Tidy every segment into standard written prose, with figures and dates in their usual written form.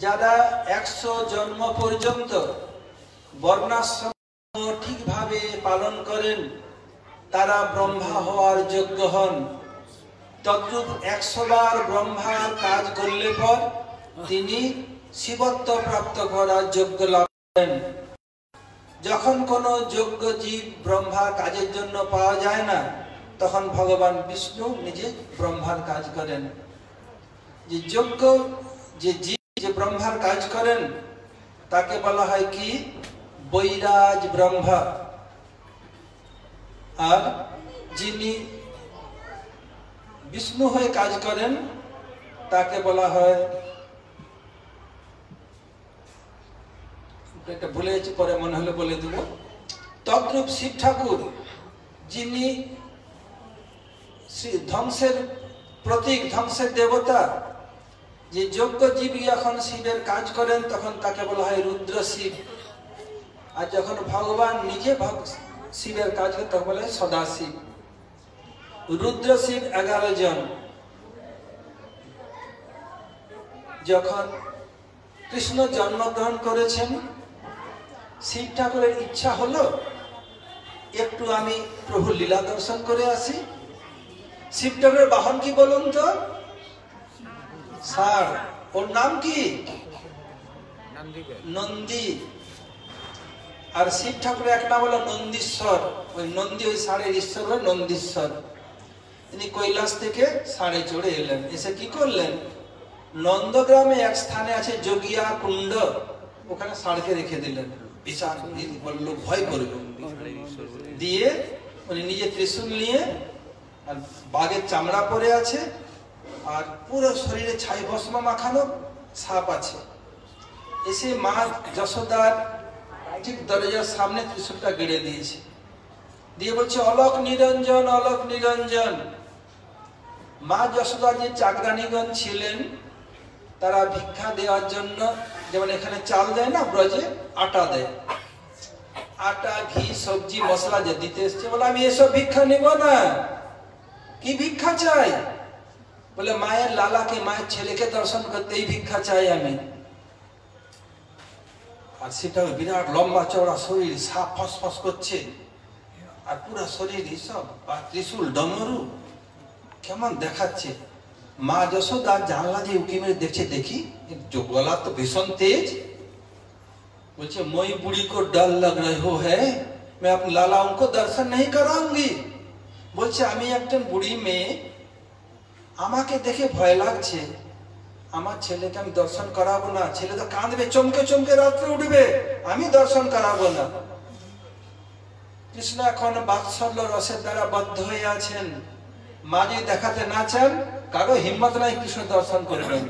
যারা 100 জন্ম পর্যন্ত বর্ণাশ্রম ঠিকভাবে পালন করেন তারা ব্রহ্মা হওয়ার যোগ্য হন। তদ্রূপ 100 বার ব্রহ্মার কাজ করলে পর তিনি শিবত্ব প্রাপ্ত করার যোগ্য লাভ করেন। যখন কোনো যোগ্য জীব ব্রহ্মার কাজের জন্য পাওয়া যায় না, তখন ভগবান বিষ্ণু নিজে ব্রহ্মার কাজ করেন। যে যোগ্য যে জীব যে ব্রহ্মার কাজ করেন তাকে বলা হয় কি বৈরাজ ব্রহ্মা। আর যিনি বিষ্ণু হয়ে কাজ করেন তাকে বলা হয়, এটা ভুলে গেছি, পরে মনে হলে বলে দেব। তদ্রূপ শিব ঠাকুর যিনি ধ্বংসের প্রতীক, ধ্বংসের দেবতা, যে যোগ্য জীব যখন শিবের কাজ করেন তখন তাকে বলা হয় রুদ্র শিব। আর যখন ভগবান নিজে শিবের কাজ করেন তখন বলা হয় সদাশিব। রুদ্র শিব 11 জন। যখন কৃষ্ণ জন্মগ্রহণ করেছেন, শিব ঠাকুরের ইচ্ছা হলো একটু আমি প্রভু লীলা দর্শন করে আসি। শিব ঠাকুরের বাহন কি বলুন তো? ষাঁড়। ওর নাম কি? নন্দী। আর শিব ঠাকুরের এক নাম হলো নন্দীশ্বর। ওই নন্দী, ওই ষাঁড়ের ঈশ্বর হলো নন্দীশ্বর। তিনি কৈলাস থেকে ষাঁড়ে চড়ে এলেন। এসে কি করলেন? নন্দগ্রামে এক স্থানে আছে যোগিয়া কুণ্ড, ওখানে ষাঁড়কে রেখে দিলেন। বিশাল লোক ভয় করবে। দিয়ে উনি নিজে ত্রিশূল নিয়ে, আর বাঘের চামড়া পরে আছে, আর পুরো শরীরে ছাই ভস্ম মাখানো, সাপ আছে। এসে মা যশোদার ঠিক দরজার সামনে ত্রিশূলটা গেড়ে দিয়েছে। দিয়ে বলছে অলোক নিরঞ্জন, অলোক নিরঞ্জন। মা যশোদার যে চাকরানীগণ ছিলেন তারা ভিক্ষা দেওয়ার জন্য, যেমন এখানে চাল দেয় না, ব্রজে আটা দেয়, আটা ঘি সবজি মশলা যে দিতে এসছে, বলে আমি এসব ভিক্ষা নিব না। কি ভিক্ষা চাই? বলে মায়ের লালাকে, মায়ের ছেলেকে দর্শন করতে এই ভিক্ষা চাই আমি। আর সেটা বিরাট লম্বা চওড়া শরীর, সাপ ফসফস করছে, আর পুরা শরীর সব ত্রিশূল ডমরু, কেমন দেখাচ্ছে। মা যশোদা জানলা দিয়ে উকি মেরে দেখছে, দেখি গলা তো ভীষণ তেজ। বলছে মই বুড়ি को डर लग रहे हो है, मैं अपने लाला उनको दर्शन नहीं कराऊंगी। বলছে আমি একজন বুড়ি মেয়ে, আমাকে দেখে ভয় লাগছে, আমার ছেলেকে আমি দর্শন করাবো না। ছেলে তো কাঁদবে, চমকে চমকে রাত্রে উঠবে, আমি দর্শন করাবো না। কৃষ্ণ এখন বাৎসল্য রসের দ্বারা বদ্ধ হয়ে আছেন। মা যদি দেখাতে না চান, কারো হিম্মত নাই কৃষ্ণ দর্শন করবেন।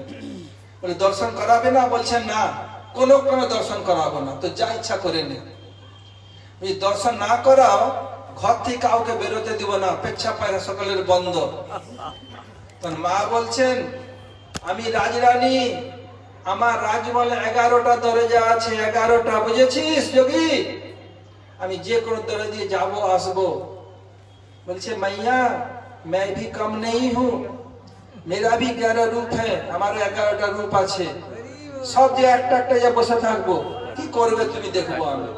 বলে দর্শন করাবে না? বলছেন না, কোনো ক্রমে দর্শন করাবো না, তো যা ইচ্ছা করে নে। দর্শন না করাও, ঘর থেকে কাউকে বেরোতে দিব না, পেচ্ছা পায়রা সকলের বন্ধ। মা বলছেন আমি রাজরানী, আমার রাজমহলে 11টা দরজা আছে, 11টা, বুঝেছিস যোগী? আমি যে কোনো দরজা দিয়ে যাবো আসবো। বলছে মাইয়া मैं भी कम नहीं हूँ, मेरा भी 11 रूप है, আমার 11টা রূপ আছে। সব যে একটা একটা যা বসে থাকবো, কি করবে তুমি দেখবো আমি।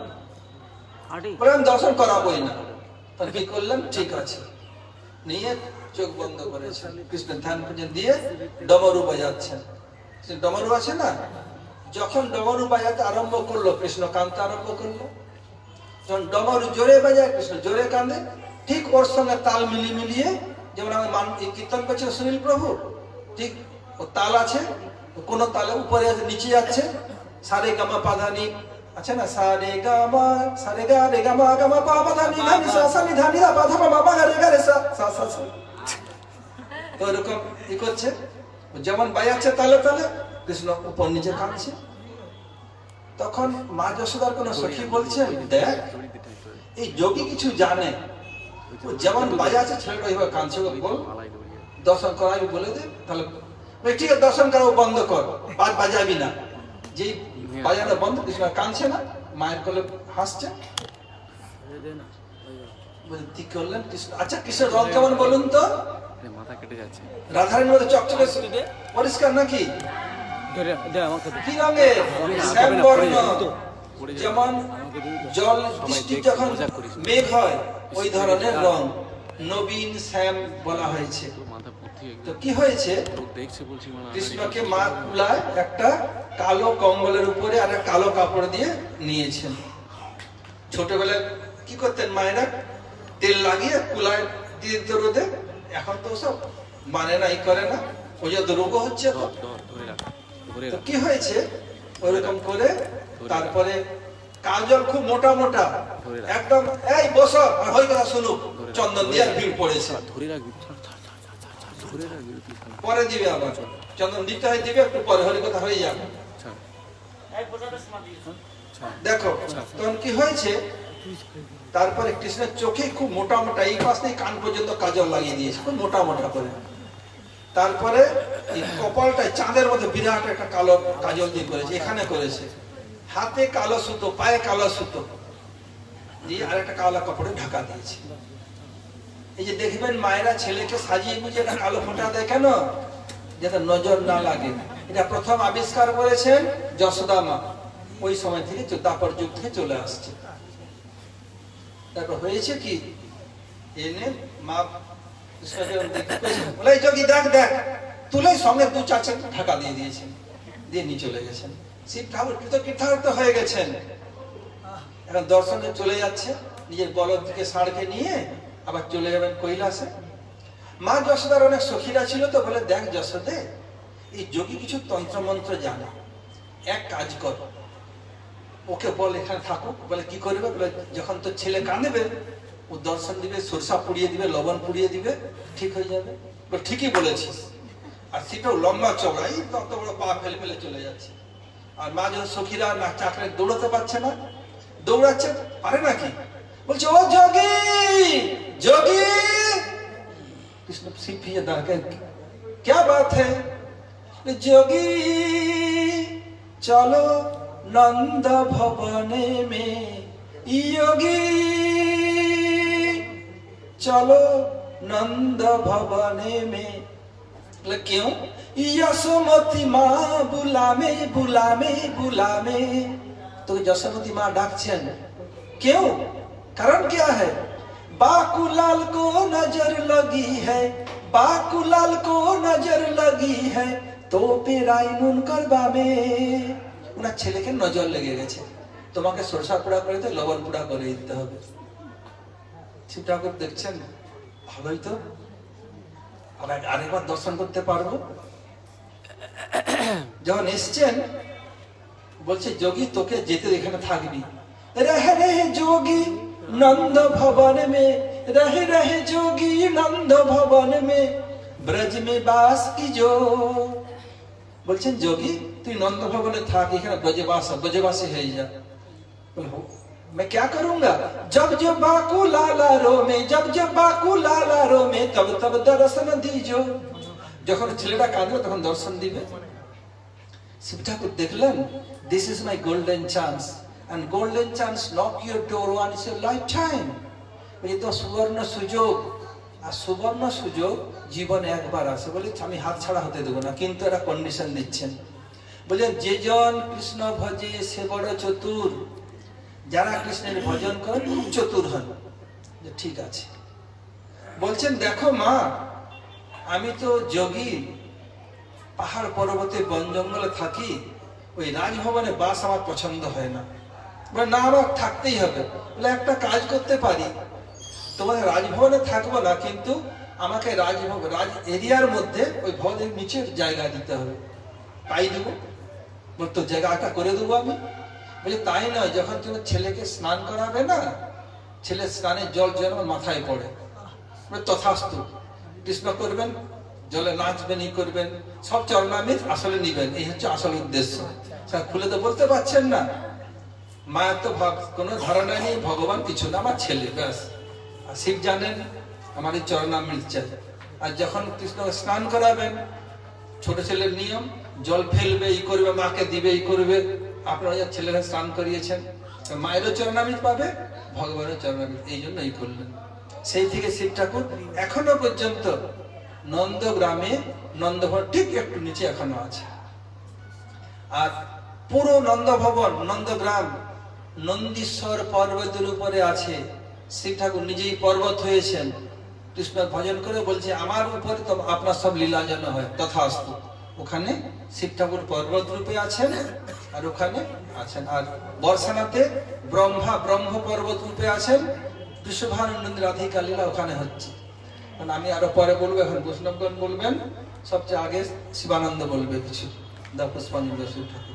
বলে আমি দর্শন করাবোই না। তখন কি করলেন? ঠিক আছে, নিয়ে চোখ বন্ধ করেছেন, কৃষ্ণ ধ্যান পূজন দিয়ে ডমরু বাজাচ্ছেন। ডমরু আছে না, যখন ডমরু বাজাতে আরম্ভ করলো, কৃষ্ণ কাঁদতে আরম্ভ করলো। যখন ডমরু জোরে বাজায়, কৃষ্ণ জোরে কাঁদে। ঠিক ওর সঙ্গে তাল মিলিয়ে, যেমন আমার কীর্তন করছে সুনীল প্রভু, ঠিক ও তাল আছে, কোন তালে উপরে আছে, নিচে যাচ্ছে, সারে গামা পাধানি আছে না, সারে গামা সারে গা রে গামা গামা পা পাধানি ধানি সা সা নি ধানি রা পা ধা মা পা গা রে গা রে সা সা সা সা। তো এরকম ই করছে, যেমন বাজাচ্ছে তালে তালে, কৃষ্ণ উপর নিচে কাঁদছে। তখন মা যশোদার কোন সখী বলছেন, দেখ এই যোগী কিছু জানে, যেমন বাজাচ্ছে ছেলেটা এইভাবে কাঁদছে, বল দর্শন করাবি বলে দে। তাহলে ঠিক আছে, দর্শন করাবো, বন্ধ কর, বাজাবি না। যে বাজানো বন্ধ, কৃষ্ণ কাঁদছে না, মায়ের কোলে হাসছে। ঠিক করলেন কৃষ্ণ। আচ্ছা কৃষ্ণের রং কেমন বলুন তো? রাধারানীর মধ্যে চকচকে পরিষ্কার নাকি? কি রঙের? শ্যামবর্ণ। যেমন জল বৃষ্টি যখন মেঘ হয় ওই ধরনের রং, নবীন শ্যাম বলা হয়েছে। তো কি হয়েছে, কৃষ্ণকে মা কুলায় একটা কালো কম্বলের উপরে আর একটা কালো কাপড় দিয়ে নিয়েছেন। ছোটবেলায় কি করতেন মায়েরা, তেল লাগিয়ে কুলায় দিয়ে দিত রোদে। এখন তো সব মানে নাই, করে না, ওই যে রোগ হচ্ছে। তো কি হয়েছে, ওইরকম করে তারপরে কাজল খুব মোটা মোটা একদম, এই বসো ওই কথা শুনুক, চন্দন দিয়ে ভিড় পড়েছে। পরে দিবে, আবার চন্দন দিতে হয়, দিবে একটু পরে, হরি কথা হয়ে যাবে। দেখো তখন কি হয়েছে, তারপরে কৃষ্ণের চোখে খুব মোটা মোটা, এই পাশ থেকে কান পর্যন্ত কাজল লাগিয়ে দিয়েছে, খুব মোটা মোটা করে। তারপরে কপালটায় চাঁদের মধ্যে বিরাট একটা কালো কাজল দিয়ে করেছে, এখানে করেছে। হাতে কালো সুতো, পায়ে কালো সুতো দিয়ে আর একটা কালো কাপড়ে ঢাকা দিয়েছে। এই যে দেখবেন মায়েরা ছেলেকে সাজিয়ে গুজিয়ে একটা কালো ফোঁটা দেয় কেন, যাতে নজর না লাগে। এটা প্রথম আবিষ্কার করেছেন যশোদা মা, ওই সময় থেকে দাপর যুগ থেকে চলে আসছে। তারপর হয়েছে কি, এনে মা বলে যোগী দেখ দেখ, তুলে সঙ্গে 2-4 ঢাকা দিয়ে দিয়েছেন, দিয়ে নিয়ে চলে গেছেন। শিব ঠাকুর কৃতকৃত হয়ে গেছেন। এখন দর্শনে চলে যাচ্ছে, নিজের বলদ থেকে ষাঁড়কে নিয়ে আবার চলে যাবেন কৈলাসে। মা যশোদার অনেক সখীরা ছিল, তো বলে দেখ যশোদে, এই যোগী কিছু তন্ত্রমন্ত্র জানে, এক কাজ কর, ওকে বল এখানে থাকুক। বলে কি করবে, বলে যখন তোর ছেলে কাঁদবে ও দর্শন দিবে, সরষা পুড়িয়ে দিবে, লবণ পুড়িয়ে দিবে, ঠিক হয়ে যাবে। ঠিকই বলেছিস। আর সেটাও লম্বা চওড়াই, তত বড় পা ফেলে ফেলে চলে যাচ্ছে। আর মা যখন সখীরা না চাকরে দৌড়াতে পারছে না, দৌড়াচ্ছে পারে নাকি, বলছে ও যোগী যোগী। কৃষ্ণ শিব ভিজে দাঁড়াকে, क्या बात है, যোগী চলো नंद भवने में, योगी चलो नंद भवने में। क्यों, यशोमती माँ बुलामे बुलामे बुलामे। तो यशोमती माँ डाकছেন, क्यों, कारण क्या है, बाकुलाल को नजर लगी है, बाकुलाल को नजर लगी है, तो पेराइनुन करबा में। ওনার ছেলেকে নজর লেগে গেছে, তোমাকে সরষা পোড়া করে দিতে, লবণ পোড়া করে দিতে হবে। শিব ঠাকুর দেখছেন, ভালোই তো, আরেকবার দর্শন করতে পারবো। যখন এসছেন বলছে যোগী তোকে যেতে এখানে থাকবি, রহে রহে যোগী नंद भवन में, रहे रहे जोगी नंद भवन में, ब्रज में बास की जो। বলছেন যোগী তুই নন্দ ভবনে থাক, এখানে ব্রজবাসী হয়ে যা। मैं क्या करूंगा, जब जब बाकू लाला रो में, जब जब बाकू लाला रो में, तब तब दर्शन दीजो। যখন ছেলেটা কাঁদবে তখন দর্শন দিবে। শিব ঠাকুর দেখলেন, this is my golden chance, and golden chance knock your door once in a lifetime। এই তো সুবর্ণ সুযোগ, আর সুবর্ণ সুযোগ জীবনে একবার আসে, বলে আমি হাত ছাড়া হতে দেবো না। কিন্তু একটা কন্ডিশন দিচ্ছেন, বলে যে জন কৃষ্ণ ভজে সে বড় চতুর। যারা কৃষ্ণের ভজন করেন খুব চতুর হন। ঠিক আছে, বলছেন দেখো মা, আমি তো যোগী, পাহাড় পর্বতে বন জঙ্গলে থাকি, ওই রাজভবনে বাস আমার পছন্দ হয় না। বলে না, আমার থাকতেই হবে। বলে একটা কাজ করতে পারি, তোমাদের রাজভবনে থাকবো না, কিন্তু আমাকে রাজ এরিয়ার মধ্যে ওই ভবনের নিচের জায়গা দিতে হবে, তাই দেবো। বলে তো জায়গাটা করে দেবো আমি। বলে তাই নয়, যখন তুমি ছেলেকে স্নান করাবে না, ছেলের স্নানের জল যেন মাথায় পড়ে। বলে তথাস্তু, কৃষ্ণ করবেন, জলে নাচবেন, ই করবেন, সব চরণামৃত আসলে নিবেন, এই হচ্ছে আসল উদ্দেশ্য। খুলে তো বলতে পারছেন না, মায়ের তো কোনো ধারণা নেই, ভগবান কিছু না, আমার ছেলে ব্যাস। আর শিব জানেন আমার এই চরণামৃত চাই। আর যখন কৃষ্ণ স্নান করাবেন, ছোট ছেলের নিয়ম, জল ফেলবে, ই করবে, মাকে দিবে, ই করবে। আপনারা যা ছেলেরা স্নান করিয়েছেন, মায়েরও চরণামৃত পাবে, ভগবানের চরণামৃত, এই জন্য এই করলেন। সেই থেকে শিব ঠাকুর এখনো পর্যন্ত নন্দগ্রামে, নন্দভবন ঠিক একটু নিচে এখনো আছে। আর পুরো নন্দ ভবন নন্দগ্রাম নন্দীশ্বর পর্বতের উপরে আছে। শিব ঠাকুর নিজেই পর্বত হয়েছেন, কৃষ্ণ ভজন করে বলছে আমার উপরে তো আপনার সব লীলা যেন হয়, তথাস্তু। ওখানে শিব ঠাকুর পর্বত রূপে আছেন আর ওখানে আছেন। আর বর্ষানাতে ব্রহ্ম পর্বত রূপে আছেন, বৃষভানন্দ রাধিকা লীলা ওখানে হচ্ছে। আমি আরো পরে বলবো, এখন বৈষ্ণবগণ বলবেন, সবচেয়ে আগে শিবানন্দ বলবে কিছু। দা পুষ্পাঞ্জলি শিব ঠাকুর।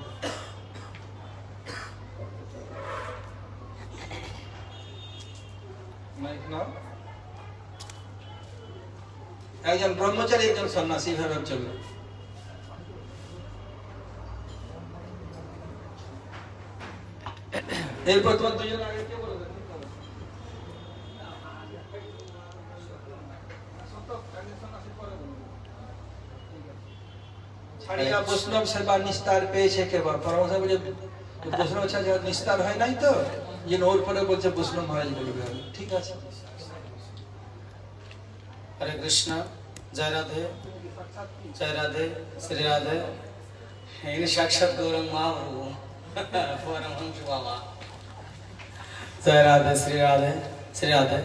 একজন ব্রহ্মচারী একজন সন্ন্যাসী ভাবে চলবে। এরপর তোমার দুজন আগে কে বলবে? ছাড়িয়া বৈষ্ণব সেবা নিস্তার পেয়েছে কেবল। পরমহংস বলে বৈষ্ণব ছাড়া নিস্তার হয় নাই, তো যে ওর পরে বলছে বৈষ্ণব মহারাজ বলবে। ঠিক আছে। हरे कृष्णा, जय राधे, जय राधे, श्री राधे। इन साक्षात गौरंग महाप्रभु परमहंस बाबा। जय राधे, श्री राधे, श्री राधे।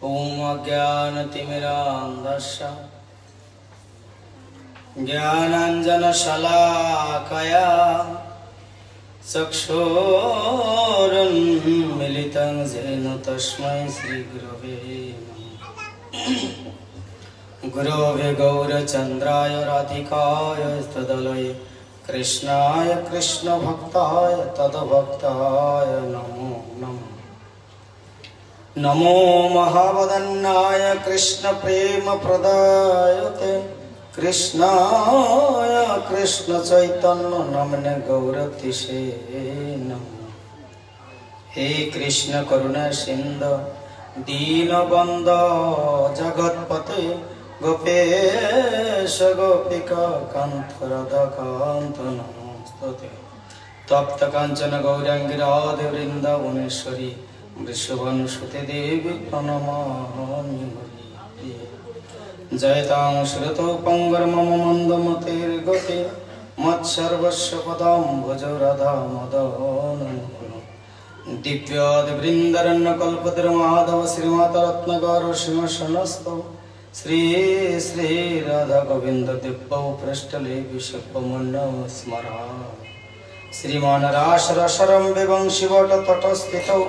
ओम अज्ञानतिमिरान्धस्य ज्ञानाञ्जनशलाकया चक्षुरुन्मीलितं येन तस्मै श्रीगुरवे नमः। गुरवे गौरचन्द्राय राधिकाय तदलये कृष्णाय कृष्णभक्ताय तद्भक्ताय नमो नमः। नमो महावदन्नाय कृष्णप्रेमप्रदायते कृष्णाय कृष्ण चैतन्य नामने गौरतिशे नमः। हे कृष्ण करुणा सिंधु दीनबन्धो जगत्पते गोपेश गोपिका कान्त राधाकान्त नमोस्तुते। तप्त कांचन गौरांगी राधे वृंदावनेश्वरी वृषभानुसुते देवी प्रणमामि हरिप्रिये। जयतां श्रुतौ पंगर्मम मंदमतिर्गते मत्सर्वस्य पदाम्बुजौ राधा मदन दिव्यादि वृंदारण्यकल्पद्रुमाधव श्रीमाता रत्नगार सिंहासनस्थौ श्री श्री राधा गोविंद दिव्यौ पृष्ठले विश्वमन्नौ स्मरा श्रीमान रास रसरं विवंशि वट तटस्थितौ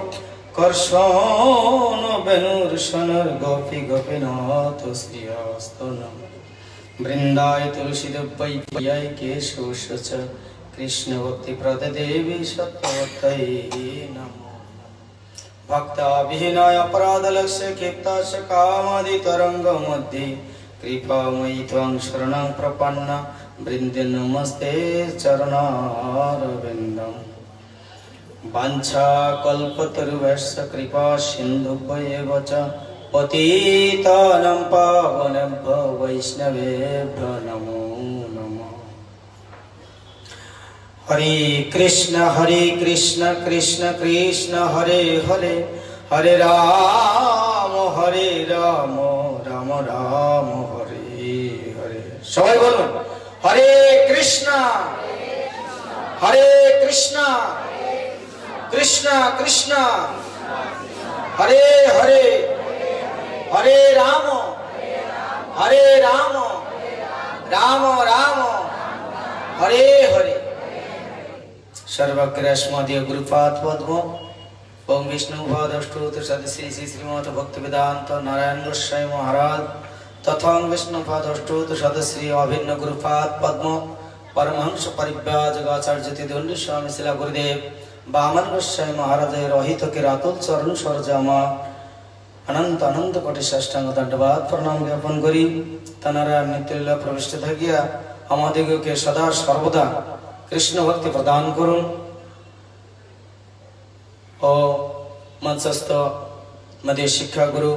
कर्षण बेनुर्षणर गोपी गोपीनाथ श्रीयास्तनम वृंदाय तुलसीदेवै प्रियाय केशवश्च कृष्ण भक्ति प्रद देवी सत्यवत्यै नमो। भक्ताभिनय अपराध लक्ष्य क्षिप्ताश कामादि तरंग मध्ये कृपामयि त्वां शरणं प्रपन्ना वृन्दे नमस्ते चरणारविन्दम्। वाञ्छा कल्पतरुभ्यश्च कृपा सिन्धुभ्येव च पतितानां पावनेभ्यो वैष्णवेभ्यो नमो नमः। हरे कृष्ण कृष्ण कृष्ण हरे हरे हरे राम राम राम हरे हरे। सबाई बोलुन हरे कृष्ण कृष्ण कृष्ण हरे हरे हरे राम राम राम हरे हरे। सर्वग्रस्मदीय गुरुपाद पद्म ओम विष्णु पादष्टोत्र सदस्य श्री श्रीमद भक्ति वेदांत नारायण गोस्वामी महाराज तथा विष्णु पादष्टोत्र सदस्य अभिन्न गुरुपाद पद्म परमहंस परिव्राजकाचार्य दंडी स्वामी शिला गुरुदेव बामन गोस्वामी महाराज रहित के रातुल चरण सरजामा अनंत अनंत कोटि साष्टांग दंडवाद प्रणाम ज्ञापन करी तनारा नित्यलीला प्रविष्ट থাকিয়া আমাদেরকে सदा सर्वदा कृष्ण भक्ति प्रदान करुन। ओ मंचस्थ मध्य शिक्षा गुरु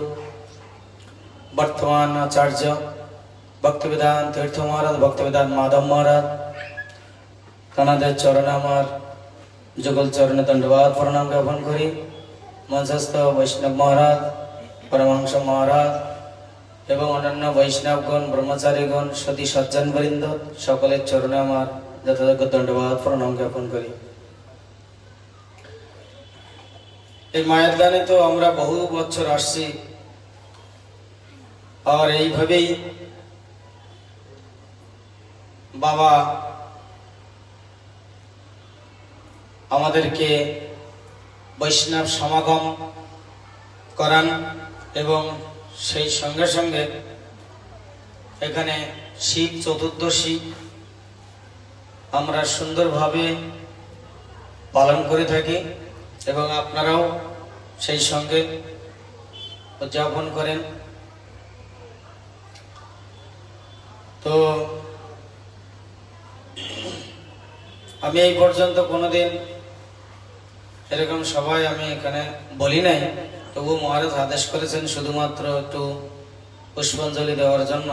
वर्तमान आचार्य भक्तिवेदांत तीर्थ महाराज भक्तिवेदांत माधव महाराज तनादेर चरण आमार जुगल चरण दंडवाद प्रणाम ज्ञापन करी। मंचस्थ वैष्णव महाराज परमहंस महाराज এবং অন্যান্য বৈষ্ণবগণ, ব্রহ্মচারীগণ, সতী সজ্জনবৃন্দ সকলের চরণে আমার যথাযোগ্য দণ্ডবাদ প্রণাম জ্ঞাপন করি। এই মায়ের দানে তো আমরা বহু বছর আসছি, আর এইভাবেই বাবা আমাদেরকে বৈষ্ণব সমাগম করান এবং সেই সঙ্গে সঙ্গে এখানে শিব চতুর্দশী আমরা সুন্দরভাবে পালন করে থাকি এবং আপনারাও সেই সঙ্গে উদযাপন করেন। তো আমি এই পর্যন্ত কোনোদিন এরকম সবাই আমি এখানে বলি নাই, তবু মহারাজ আদেশ করেছেন শুধুমাত্র একটু পুষ্পাঞ্জলি দেওয়ার জন্য।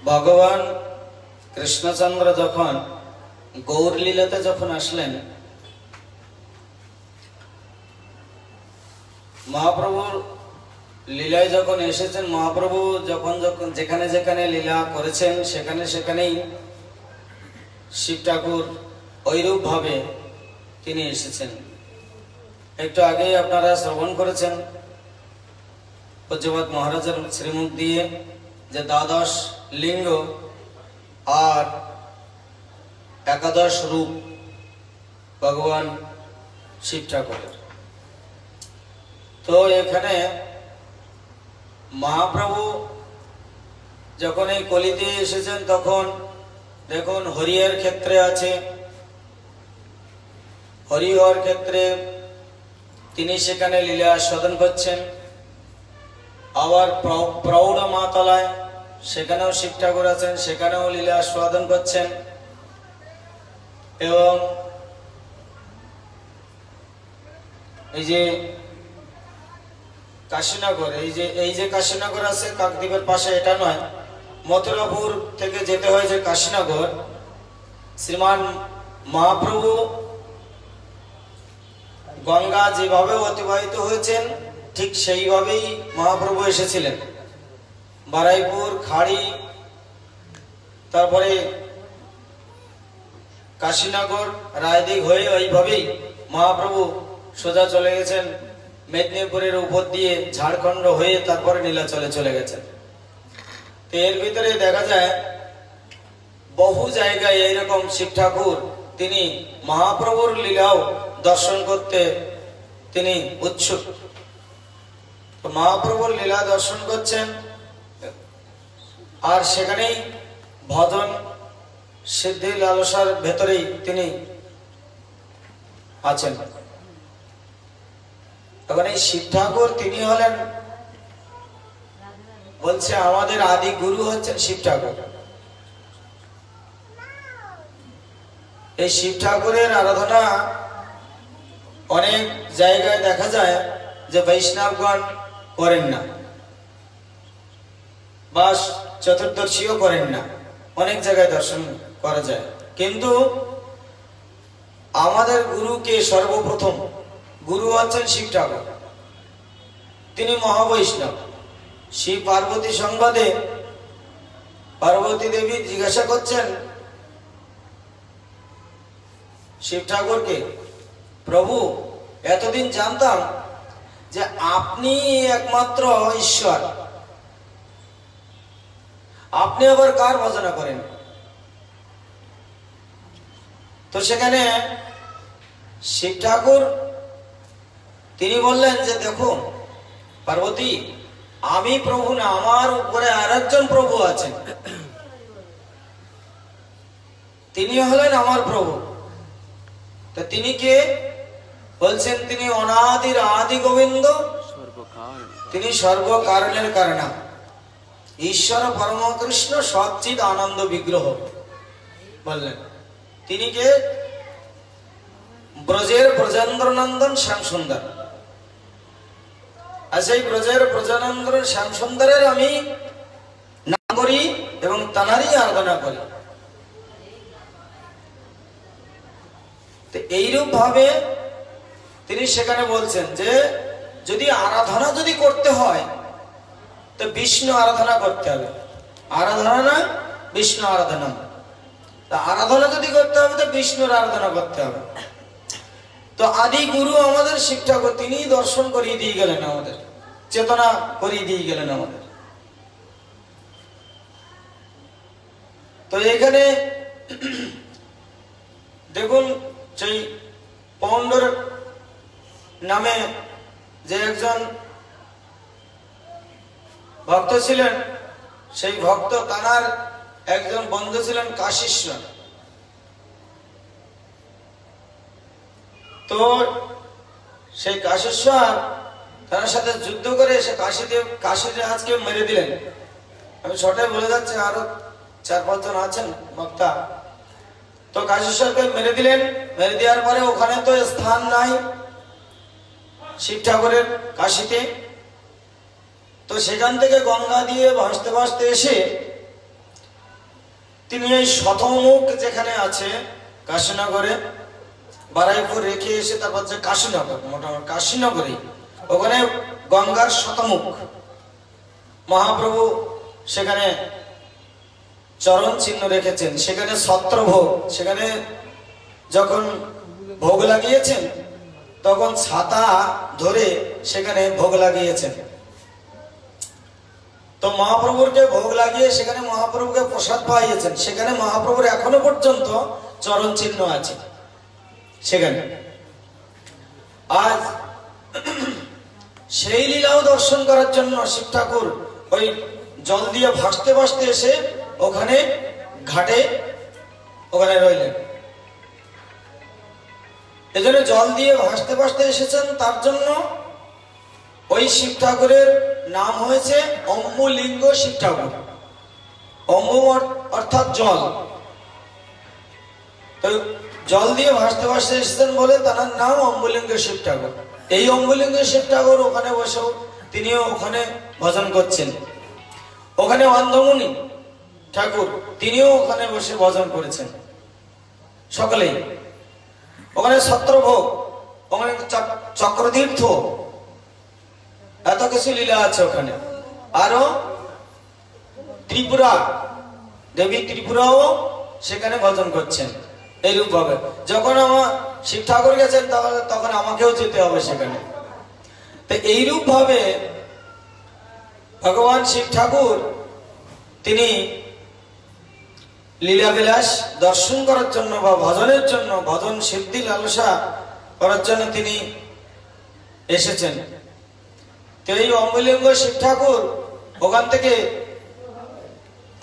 ভগবান কৃষ্ণচন্দ্র যখন গৌর লীলাতে যখন আসলেন, মহাপ্রভুর লীলায় যখন এসেছেন, মহাপ্রভু যখন যখন যেখানে যেখানে লীলা করেছেন সেখানে সেখানেই শিব ঠাকুর ঐরূপ ভাবে তিনি এসেছেন। একটু আগেই আপনারা শ্রবণ করেছেন পূজ্যপাদ মহারাজের শ্রীমুখ দিয়ে যে দ্বাদশ লিঙ্গ আর একাদশ রূপ ভগবান শিব ঠাকুরের। তো এখানে মহাপ্রভু যখন এই কলিতে এসেছেন তখন দেখুন হরিয়ের ক্ষেত্রে আছে, হরি হওয়ার ক্ষেত্রে তিনি সেখানে লীলা সাধন করছেন। আবার প্রৌঢ় মাতলায় সেখানেও শিব ঠাকুর আছেন, সেখানেও লীলা সাধন করছেন। এবং এই যে কাশীনগর, এই যে কাশীনগর আছে কাকদ্বীপের পাশে, এটা নয়, মথুরাপুর থেকে যেতে হয় যে কাশীনগর, শ্রীমান মহাপ্রভু গঙ্গা যেভাবে অতিবাহিত হয়েছেন ঠিক সেইভাবেই মহাপ্রভু এসেছিলেন। বারাইপুর, খাড়ি, তারপরে কাশীনগর, রায়দিঘ হয়ে ওইভাবেই মহাপ্রভু সোজা চলে গেছেন মেদিনীপুরের উপর দিয়ে, ঝাড়খণ্ড হয়ে তারপরে নীলাচলে চলে গেছেন। তো এর ভিতরে দেখা যায় বহু জায়গায় এইরকম শিব ঠাকুর তিনি মহাপ্রভুর লীলাও দর্শন করতে তিনি উৎসুক। তো মহাপ্রভুর লীলা দর্শন করছেন আর সেখানেই ভজন সিদ্ধি লালসার ভেতরেই তিনি আছেন। তখন এই শিব ঠাকুর তিনি হলেন, বলছে আমাদের আদি গুরু হচ্ছেন শিব ঠাকুর। এই শিব ঠাকুরের আরাধনা অনেক জায়গায় দেখা যায় যে বৈষ্ণবগণ করেন না বা চতুর্দশীও করেন না, অনেক জায়গায় দর্শন করা যায়। কিন্তু আমাদের গুরুকে সর্বপ্রথম গুরু হচ্ছেন শিব ঠাকুর, তিনি মহাবৈষ্ণব। শিব পার্বতী সংবাদে পার্বতী দেবী জিজ্ঞাসা করছেন শিব ঠাকুরকে, প্রভু এতদিন জানতাম যে আপনি একমাত্র ঈশ্বর, আপনি আবার কার ভজনা করেন? তো সেখানে শিব ঠাকুর তিনি বললেন যে দেখো পার্বতী, আমি প্রভু না, আমার উপরে আরেকজন প্রভু আছেন, তিনি হলেন আমার প্রভু। তো তিনি কে? বলছেন তিনি অনাদির আদি গোবিন্দ, তিনি সর্বকারণের কারণা, ঈশ্বর পরম কৃষ্ণ সচ্চিদ আনন্দ বিগ্রহ বললেন। তিনি কে? ব্রজের ব্রজেন্দ্র নন্দন শ্যাম সুন্দর। আর সেই ব্রজের ব্রজানন্দ শ্যাম সুন্দরের আমি নাম করি এবং তানারই আরাধনা করি। এইরূপ ভাবে তিনি সেখানে বলছেন যে যদি আরাধনা যদি করতে হয় তো বিষ্ণু আরাধনা করতে হবে। আরাধনা না বিষ্ণু আরাধনা, তা আরাধনা যদি করতে হবে তো বিষ্ণুর আরাধনা করতে হবে। তো আদি গুরু আমাদের শিব ঠাকুর তিনি দর্শন করিয়ে দিয়ে গেলেন, আমাদের চেতনা করিয়ে দিয়ে গেলেন আমাদের। তো এখানে দেখুন সেই পৌণ্ডর নামে যে একজন ভক্ত ছিলেন, সেই ভক্ত তার একজন বন্ধু ছিলেন কাশীশ্বর। তো সেই কাশীশ্বর তার সাথে যুদ্ধ করে সে কাশীতে আজকে মেরে দিলেন। আমি শর্টে বলে যাচ্ছি, আরো 4-5 জন আছেন বক্তা। তো কাশীশ্বরকে মেরে দিলেন। মেরে দেওয়ার পরে ওখানে তো স্থান নাই শিব ঠাকুরের কাশীতে। তো সেখান থেকে গঙ্গা দিয়ে ভাসতে ভাসতে এসে তিনি এই শতমুখ যেখানে আছে কাশীনগরে, বারাইপুর রেখে এসে তারপর যে কাশীনগর, মোটামুটি কাশীনগরে ওখানে গঙ্গার শতমুখ মহাপ্রভু সেখানে চরণ চিহ্ন রেখেছেন। সেখানে ছত্রভোগ, সেখানে যখন ভোগ লাগিয়েছেন তখন ছাতা ধরে সেখানে ভোগ লাগিয়েছেন। তো মহাপ্রভুরকে ভোগ লাগিয়ে সেখানে মহাপ্রভুকে প্রসাদ পাইয়েছেন। সেখানে মহাপ্রভুর এখনো পর্যন্ত চরণ চিহ্ন আছে সেখানে। আজ সেই লীলাও দর্শন করার জন্য শিব ঠাকুর ওই জল দিয়ে ভাসতে ভাসতে এসে ওখানে ঘাটে ওখানে রইলেন। এজন্য জল দিয়ে ভাসতে ভাসতে এসেছেন, তার জন্য ওই শিব ঠাকুরের নাম হয়েছে অম্বুলিঙ্গ শিব ঠাকুর। অম্বু অর্থাৎ জল। তো জল দিয়ে ভাসতে ভাসতে এসেছেন বলে তার নাম অম্বুলিঙ্গ শিব ঠাকুর। এই অম্বুলিঙ্গ শিব ঠাকুর ওখানে বসেও তিনিও ওখানে ভজন করছেন। ওখানে অন্ধমুনি ঠাকুর তিনিও ওখানে বসে ভজন করেছেন সকলেই। ওখানে ছত্রভোগ, ওখানে চক্রতীর্থ, এত কিছু লীলা আছে ওখানে। আরো ত্রিপুরা দেবী ত্রিপুরাও সেখানে ভজন করছেন এইরূপ ভাবে। যখন আমার শিব ঠাকুর গেছেন তখন আমাকেও যেতে হবে সেখানে। তো এইরূপ ভাবে ভগবান শিব ঠাকুর তিনি লীলাবিলাস দর্শন করার জন্য বা ভজনের জন্য, ভজন সিদ্ধি লালসা করার জন্য তিনি এসেছেন। তো এই অম্বুলিঙ্গ শিব ঠাকুর ওখান থেকে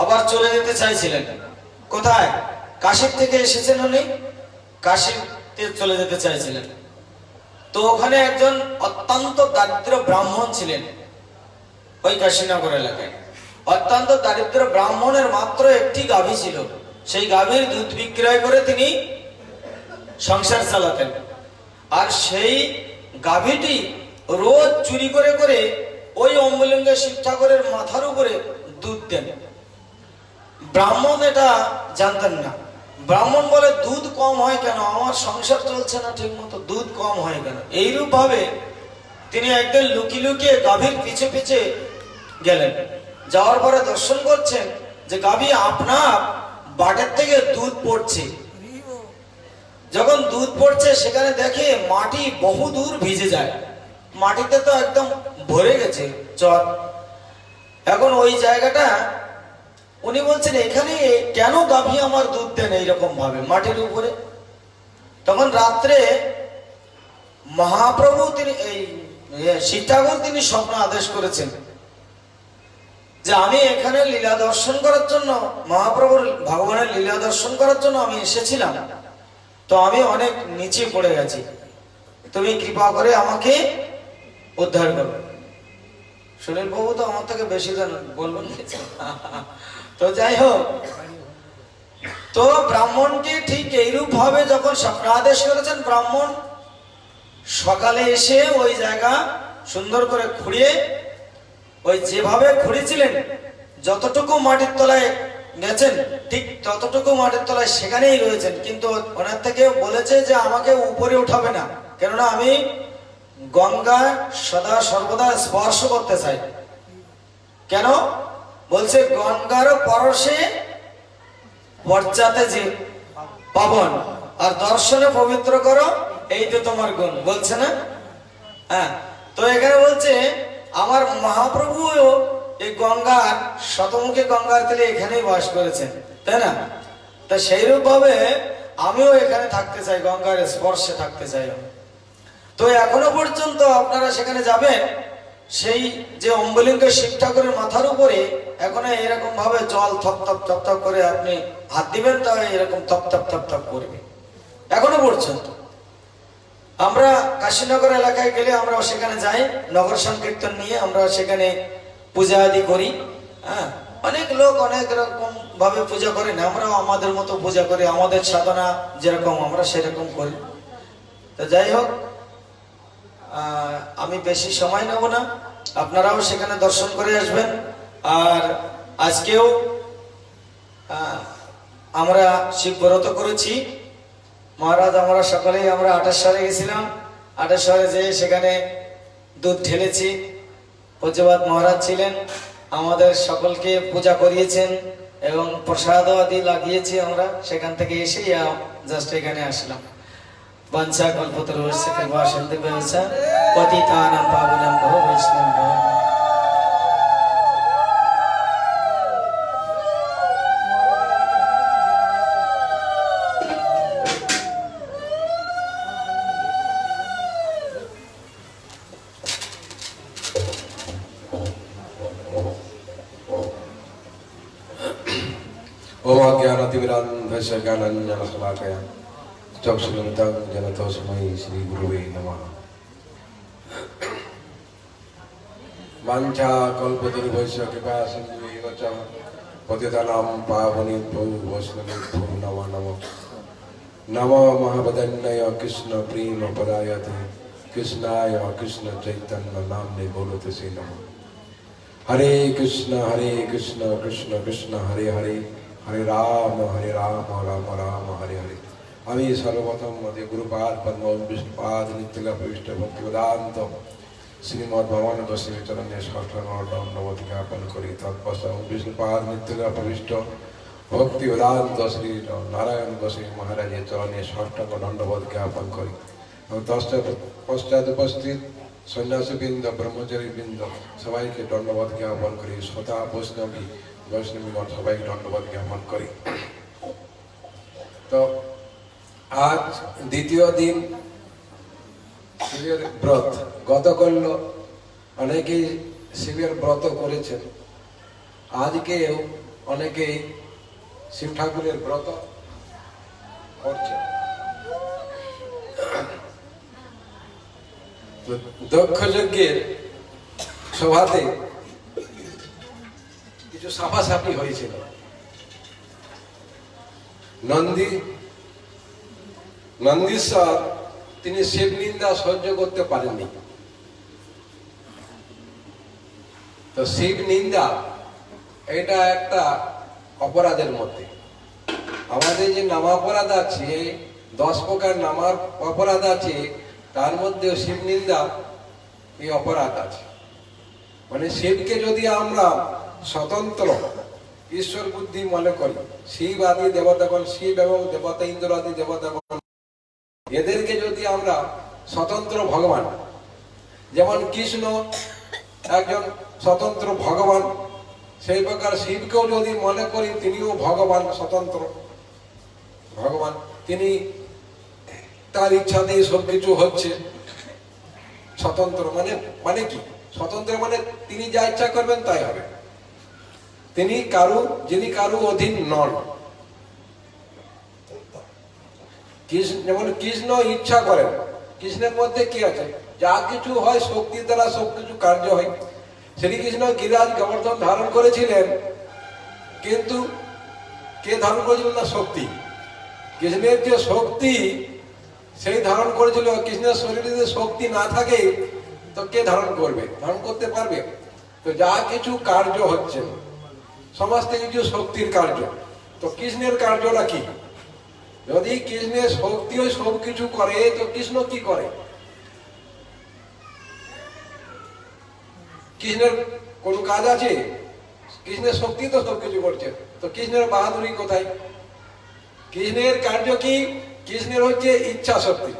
আবার চলে যেতে চাইছিলেন। কোথায়? কাশীর থেকে এসেছেন উনি, কাশীতে চলে যেতে চাইছিলেন। তো ওখানে একজন অত্যন্ত দারিদ্র ব্রাহ্মণ ছিলেন ওই কাশীনগর এলাকায়। অত্যন্ত দারিদ্র ব্রাহ্মণের মাত্র একটি গাভী ছিল। সেই গাভীর দুধ বিক্রয় করে তিনি সংসার চালাতেন। আর সেই গাভীটি রোজ চুরি করে করে ওই অম্বুলিঙ্গ শিব ঠাকুরের মাথার উপরে দুধ দেন। ব্রাহ্মণ এটা জানতেন না। ব্রাহ্মণ বলে দুধ কম হয় কেন, আমার সংসার চলছে না ঠিক মতো, দুধ কম হয় কেন। এইরূপ ভাবে তিনি একদিন লুকিয়ে লুকিয়ে গাভীর পিছে পিছে গেলেন। যাওয়ার পরে দর্শন করছেন যে গাভী আপনার বাটের থেকে দুধ পড়ছে। যখন দুধ পড়ছে সেখানে দেখে মাটি বহু দূর ভিজে যায়, মাটিতে তো একদম ভরে গেছে চর। এখন ওই জায়গাটা উনি বলছেন এখানে কেন গাভী আমার দুধ দেন এইরকম ভাবে মাটির উপরে। তখন রাত্রে মহাপ্রভু তিনি এই শিব ঠাকুর তিনি স্বপ্ন আদেশ করেছেন যে আমি এখানে লীলা দর্শন করার জন্য, মহাপ্রভুর ভগবানের লীলা দর্শন করার জন্য আমি এসেছিলাম। তো আমি অনেক নিচে পড়ে গেছি, তুমি কৃপা করে আমাকে উদ্ধার করো। সুনীল বাবু তো আমার থেকে বেশি জানেন, বলবেন। তো যাই হোক, তো ব্রাহ্মণকে ঠিক এইরূপ ভাবে যখন স্বপ্ন আদেশ করেছেন, ব্রাহ্মণ সকালে এসে ওই জায়গা সুন্দর করে খুঁড়িয়ে, ওই যেভাবে খুঁড়েছিলেন যতটুকু মাটির তলায় গেছেন ঠিক ততটুকু মাটির তলায় সেখানেই রয়েছেন। কিন্তু ওনার থেকে বলেছে যে আমাকে উপরে উঠাবে না, কেননা আমি গঙ্গা সদা সর্বদা স্পর্শ করতে চাই। কেন বলছে গঙ্গার পরশে পর্যাতে যে পাবন আর দর্শনে পবিত্র করো, এই তো তোমার গুণ, বলছে না? হ্যাঁ, তো এখানে বলছে আমার মহাপ্রভু এই গঙ্গার শতমুখী গঙ্গার তীরে এখানেই বাস করেছেন, তাই না? তা সেইরূপ ভাবে আমিও এখানে থাকতে চাই, গঙ্গার স্পর্শে থাকতে চাই। তো এখনো পর্যন্ত আপনারা সেখানে যাবেন, সেই যে অম্বলিঙ্গ শিব ঠাকুরের মাথার উপরে এখনো এরকম ভাবে জল থপ থপ থপ থপ করে আপনি হাত দিবেন, তাহলে এরকম থপ থপ থপ থপ করবে এখনো পর্যন্ত। আমরা কাশীনগর এলাকায় গেলে আমরা সেখানে যাই, নগর সংকীর্তন নিয়ে আমরা সেখানে পূজা আদি করি। হ্যাঁ, অনেক লোক অনেক রকম ভাবে পূজা করেন, আমরাও আমাদের মতো পূজা করি, আমাদের সাধনা যেরকম আমরা সেরকম করি। তো যাই হোক, আমি বেশি সময় নেব না, আপনারাও সেখানে দর্শন করে আসবেন। আর আজকেও আমরা শিব ব্রত করেছি মহারাজ, আমরা সকলেই আমরা 28 সালে গেছিলাম, 28 সালে যে সেখানে দুধ ঢেলেছি, পূজ্যপাদ মহারাজ ছিলেন, আমাদের সকলকে পূজা করিয়েছেন এবং প্রসাদ আদি লাগিয়েছি। আমরা সেখান থেকে এসেই জাস্ট এখানে আসলাম। বাঞ্ছা কল্পতরুস্য কৃপা সিন্ধু ব্যবসা পতিতানাং পাবনাং ভো বৈষ্ণব। ज्ञानतिमिरान्धस्य ज्ञानाञ्जनशलाकया चक्षुरुन्मिलितं येन तस्मै श्रीगुरुवे नमः। वाञ्छाकल्पतरुभ्यश्च कृपा सिन्धुभ्यैव च पतितानां पावनेभ्यो वैष्णवेभ्यो नमो नमः। नमो महावदन्याय कृष्ण प्रेम पदायते कृष्णाय कृष्ण चैतन्य नाम्ने बोलते नमः। हरे कृष्ण कृष्ण कृष्ण हरे हरे, हरे राम राम राम हरे हरे। আমি সর্বপ্রথম মধ্যে গুরুপাদ পদ্ম বিষ্ণুপাদ নিত্যলা প্রবিষ্ট ভক্তিবেদান্ত শ্রীমদ ভগবান গোস্বামী চরণে ষষ্ঠাঙ্গ দণ্ডবত জ্ঞাপন করি। তৎপশ্চাৎ বিষ্ণুপাদ নিত্যলা প্রবিষ্ট ভক্তিবেদান্ত শ্রী নারায়ণ গোস্বামী মহারাজের চরণে ষষ্ঠাঙ্গ দণ্ডবত জ্ঞাপন করি। পশ্চাৎ উপস্থিত সন্ন্যাসীবৃন্দ ব্রহ্মচারীবৃন্দ সবাইকে দণ্ডবত জ্ঞাপন করি। শ্রোতা বৈষ্ণবীগণ সবাইকে দণ্ডবত জ্ঞাপন করি। তো আজ দ্বিতীয় দিন শিবের ব্রত গতকাল অনেকেই শিবের ব্রত করেছেন, আজকেও অনেকেই শিব ঠাকুরের ব্রত করছেন। দক্ষ যজ্ঞের সভাতে কিছু সাফাসাফি হয়েছিল। নন্দীশ্বর তিনি শিব নিন্দা সহ্য করতে পারেননি। তো শিব নিন্দা এটা একটা অপরাধের মধ্যে। আমাদের যে নামাপরাধ আছে, 10 প্রকার নামার অপরাধ আছে, তার মধ্যে শিব নিন্দা এই অপরাধ আছে। মানে শিবকে যদি আমরা স্বতন্ত্র ঈশ্বর বুদ্ধি মনে করি, শিব আদি দেবতাগণ, শিব এবং দেবতা ইন্দ্র আদি দেবতাগণ, এদেরকে যদি আমরা স্বতন্ত্র ভগবান, যেমন কৃষ্ণ একজন স্বতন্ত্র ভগবান, সেই প্রকার শিবকেও যদি মনে করি তিনিও ভগবান, স্বতন্ত্র ভগবান। তিনি তার ইচ্ছাতেই সবকিছু হচ্ছে। স্বতন্ত্র মানে কি? স্বতন্ত্র মানে তিনি যা ইচ্ছা করবেন তাই হবে। যিনি কারু অধীন নন। যেমন কৃষ্ণ ইচ্ছা করেন, কৃষ্ণের মধ্যে কি আছে? যা কিছু হয় শক্তির দ্বারা সবকিছু কার্য হয়। শ্রীকৃষ্ণ গিরিরাজ গোবর্ধন ধারণ করেছিলেন, কিন্তু কে ধারণ করেছিলেন? না শক্তি। কৃষ্ণের যে শক্তি সেই ধারণ করেছিল। কৃষ্ণের শরীরে যদি শক্তি না থাকে তো কে ধারণ করবে? ধারণ করতে পারবে? তো যা কিছু কার্য হচ্ছে সমস্ত কিছু শক্তির কার্য। তো কৃষ্ণের কার্যটা কি? যদি কৃষ্ণের শক্তিও সবকিছু করে, তো কৃষ্ণ কি করে? কৃষ্ণের কোনো কাজ আছে? কৃষ্ণের শক্তি তো সবকিছু করছে, তো কৃষ্ণের বাহাদুরি কোথায়? কৃষ্ণের কার্য কি? কৃষ্ণের হচ্ছে ইচ্ছা শক্তি।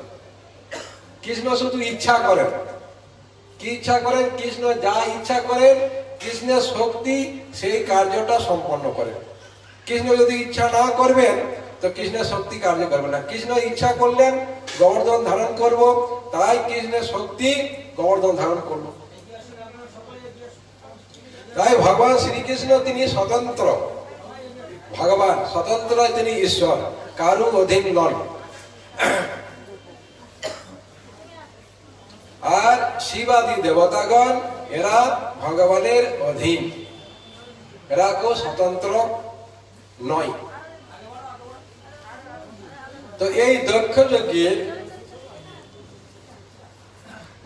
কৃষ্ণ শুধু ইচ্ছা করেন। কি ইচ্ছা করেন? কৃষ্ণ যা ইচ্ছা করেন, কৃষ্ণের শক্তি সেই কার্যটা সম্পন্ন করেন। কৃষ্ণ যদি ইচ্ছা না করবেন তো কৃষ্ণের শক্তি কার্য করবে না। কৃষ্ণ ইচ্ছা করলেন গোবর্ধন ধারণ করব, তাই কৃষ্ণের শক্তি গোবর্ধন ধারণ করলো। তাই ভগবান শ্রীকৃষ্ণ তিনি স্বতন্ত্র ভগবান, স্বতন্ত্র, তিনি ঈশ্বর, কারু অধীন নন। আর শিবাদি দেবতাগণ এরা ভগবানের অধীন, এরা কেউ স্বতন্ত্র নয়। তো এই দক্ষ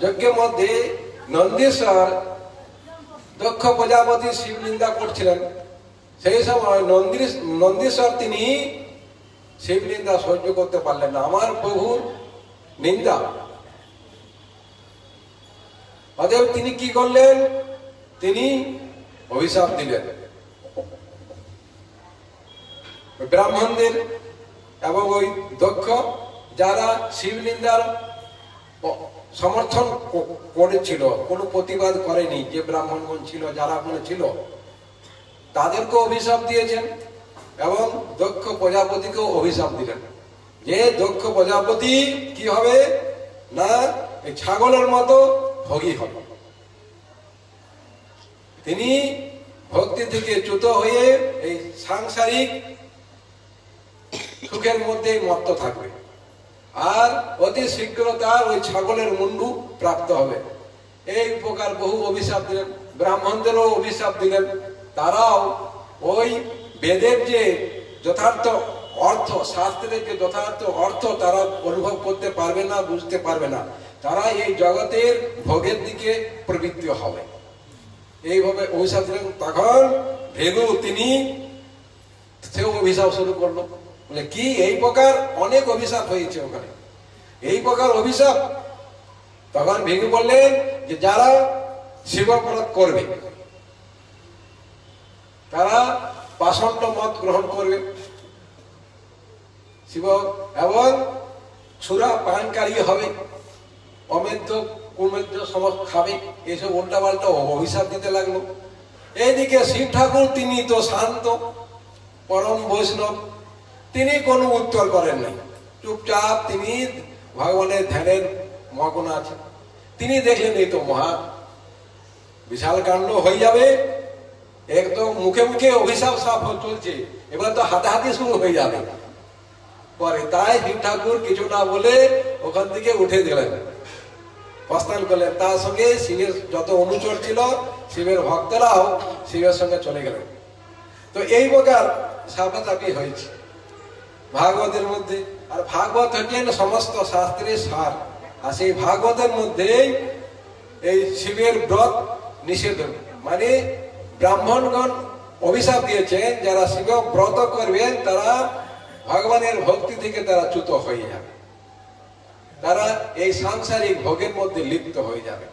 যজ্ঞের মধ্যে নন্দীশ্বর দক্ষ প্রজাপতি শিব নিন্দা করছিলেন। সেই সময় নন্দীশ্বর তিনি শিব নিন্দা সহ্য করতে পারলেন না, আমার প্রভুর নিন্দা। অতএব তিনি কি করলেন? তিনি অভিশাপ দিলেন ব্রাহ্মণদের এবং ওই দক্ষ যারা শিব নিন্দার সমর্থন করেছিল, কোনো প্রতিবাদ করেনি, যে ব্রাহ্মণগণ ছিল, যারা মনে ছিল, তাদেরকে অভিশাপ দিয়েছেন এবং দক্ষ প্রজাপতিকেও অভিশাপ দিলেন যে দক্ষ প্রজাপতি কি হবে না, এই ছাগলের মতো ভোগী হবে। তিনি ভক্তি থেকে চ্যুত হয়ে এই সাংসারিক সুখের মধ্যে মত্ত থাকবে, আর অতি শীঘ্র তার ওই ছাগলের মুন্ডু প্রাপ্ত হবে। এই প্রকার বহু অভিশাপ দিলেন, ব্রাহ্মণদেরও অভিশাপ দিলেন। তারাও ওই বেদের যে যথার্থ অর্থ, শাস্ত্রের যে যথার্থ অর্থ তারা অনুভব করতে পারবে না, বুঝতে পারবে না। তারা এই জগতের ভোগের দিকে প্রবৃত্তি হবে, এইভাবে অভিশাপ দিলেন। তখন ভেগু তিনি সেও অভিশাপ শুরু করলো, বলে কি এই প্রকার অনেক অভিশাপ হয়েছে ওখানে, এই প্রকার অভিশাপ। তখন ভেগু বললেন যে যারা শিবব্রত করবে তারা পাষণ্ড মত গ্রহণ করবে, শিব এবং সুরা পানকারী হবে, অমেধ্য কুমেধ্য সমস্ত খাবে, এইসব উল্টা পাল্টা অভিশাপ দিতে লাগলো। এইদিকে শিব ঠাকুর তিনি তো শান্ত পরম বৈষ্ণব, তিনি কোনো উত্তর করেন নাই, চুপচাপ তিনি ভগবানের ধ্যানের মগ্ন আছেন। তিনি দেখলেন এই তো মহা বিশাল কাণ্ড হয়ে যাবে, একদম মুখে মুখে অভিশাপ সাপ চলছে, এবার তো হাতাহাতি শুরু হয়ে যাবে পরে। তাই শিব ঠাকুর কিছু না বলে ওখান থেকে উঠে গেলেন, প্রস্থান করলেন। তার সঙ্গে শিবের যত অনুচর ছিল, শিবের ভক্তরাও শিবের সঙ্গে চলে গেলেন। তো এই প্রকার সাপাচাপি হয়েছে ভাগবতের মধ্যে। আর ভাগবত হচ্ছেন সমস্ত শাস্ত্রের সার, আর সেই ভাগবতের মধ্যে এই শিবের ব্রত নিষেধ, মানে ব্রাহ্মণগণ অভিশাপ দিয়েছেন যারা শিব ব্রত করবেন তারা ভগবানের ভক্তি থেকে তারা চ্যুত হয়ে যাবে, তারা এই সাংসারিক ভোগের মধ্যে লিপ্ত হয়ে যাবে।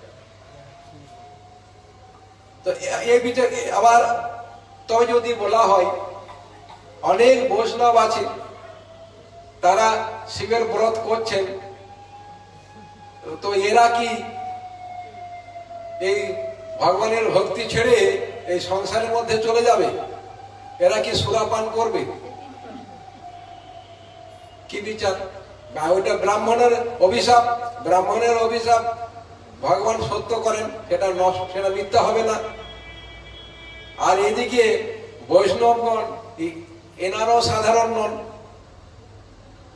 তো এই বিষয়ে আবার তবে যদি বলা হয়, অনেক বৈষ্ণব আছে তারা শিবের ব্রত করছেন, তো এরা কি এই ভগবানের ভক্তি ছেড়ে এই সংসারের মধ্যে চলে যাবে? এরা কি সুরাপান করবে? কি বিচার? ওইটা ব্রাহ্মণের অভিশাপ, ব্রাহ্মণের অভিশাপ ভগবান সত্য করেন, সেটা মিথ্যা হবে না। আর এদিকে বৈষ্ণবগণ এনারাও সাধারণ নন,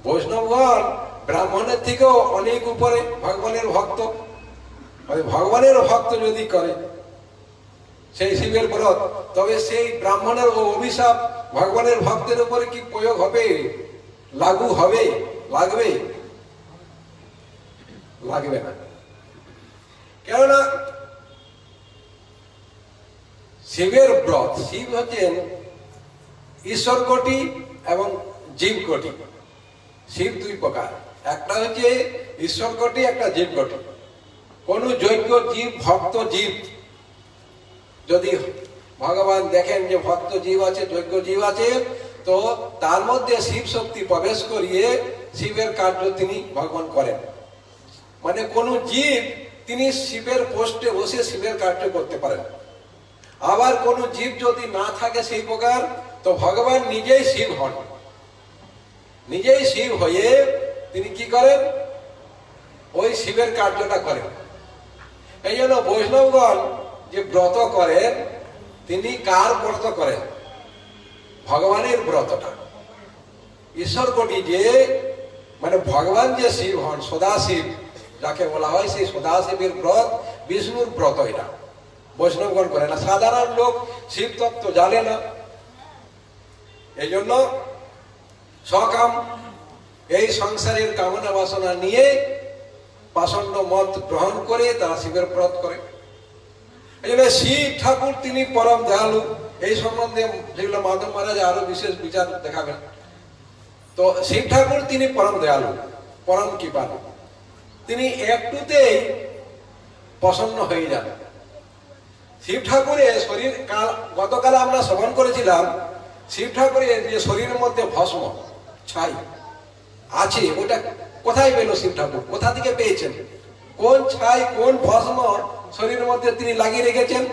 বৈষ্ণবগণ ব্রাহ্মণের থেকেও অনেক উপরে ভগবানের ভক্ত। ভগবানের ভক্ত যদি করে সেই শিবের ব্রত, তবে সেই ব্রাহ্মণের অভিশাপ ভগবানের ভক্তের উপরে কি প্রয়োগ হবে, লাগু হবে, লাগবে? লাগবে না। কেননা শিবের ব্রত, শিব হচ্ছেন ঈশ্বর কোটি এবং জীব কোটি। শিব দুই প্রকার, একটা হচ্ছে ঈশ্বর কোটি, একটা জীব কোটি। কোন যোগ্য জীব, ভক্ত জীব যদি ভগবান দেখেন যে ভক্ত জীব আছে, যোগ্য জীব আছে, তো তার মধ্যে শিব শক্তি প্রবেশ করিয়ে শিবের কার্য তিনি ভগবান করেন। মানে কোন জীব তিনি শিবের পোস্টে বসে শিবের কার্য করতে পারেন। আবার কোন জীব যদি না থাকে সেই প্রকার, তো ভগবান নিজেই শিব হন। নিজেই শিব হয়ে তিনি কি করেন, ওই শিবের কার্যটা করেন। এই জন্য বৈষ্ণবগণ যে ব্রত করেন, তিনি কার ব্রত করেন? ভগবানের ব্রতটা। ঈশ্বর কোটি যে মানে ভগবান যে শিব হন, সদাশিব যাকে বলা হয়, সেই সদাশিবের ব্রত বিষ্ণুর ব্রত। এটা বৈষ্ণবগণ করে না, সাধারণ লোক শিব তত্ত্ব জানে না। এই জন্য সকাম এই সংসারের কামনা বাসনা নিয়ে পাষণ্ড মত গ্রহণ করে তারা শিবের ব্রত করে। এই জন্য শিব ঠাকুর তিনি পরম দয়ালু। এই সম্বন্ধে যেগুলো মাধব মহারাজ আরো বিশেষ বিচার দেখাবেন। তো শিব ঠাকুর তিনি পরম দয়ালু, পরম কৃপালু। তিনি একটুতেই প্রসন্ন হয়ে যান। শিব ঠাকুরের শরীর গতকাল আমরা শ্রবণ করেছিলাম, শিব ঠাকুরের যে শরীরের মধ্যে ভস্ম ছাই আছে, ওটা কোথায় পেল শিব ঠাকুর? কোথা থেকে পেয়েছেন? কোন ছাই, কোন ভস্ম শরীরের মধ্যে তিনি লাগিয়ে রেখেছেন?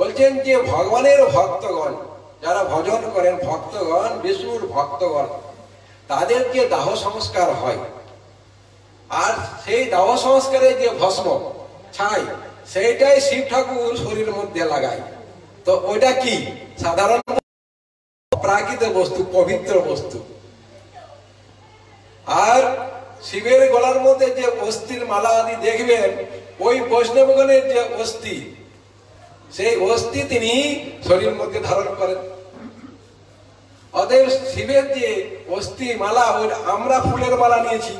বলছেন যে ভগবানের ভক্তগণ যারা ভজন করেন, ভক্তগণ বিষ্ণুর ভক্তগণ, তাদের যে দাহ সংস্কার হয়, আর সেই দাহ সংস্কারে যে ভস্ম ছাই, সেইটাই শিব ঠাকুর শরীরের মধ্যে লাগায়। তো ওইটা কি? সাধারণ প্রাকৃত বস্তু, পবিত্র বস্তু। আর শিবের গলার মধ্যে যে অস্থির মালা আদি দেখবেন, ওই বৈষ্ণবগণের যে অস্থি, সেই অস্থি তিনি শরীরের মধ্যে ধারণ করেন। অতএব শিবের যে অস্থি মালা, ওই আমরা ফুলের মালা নিয়েছি,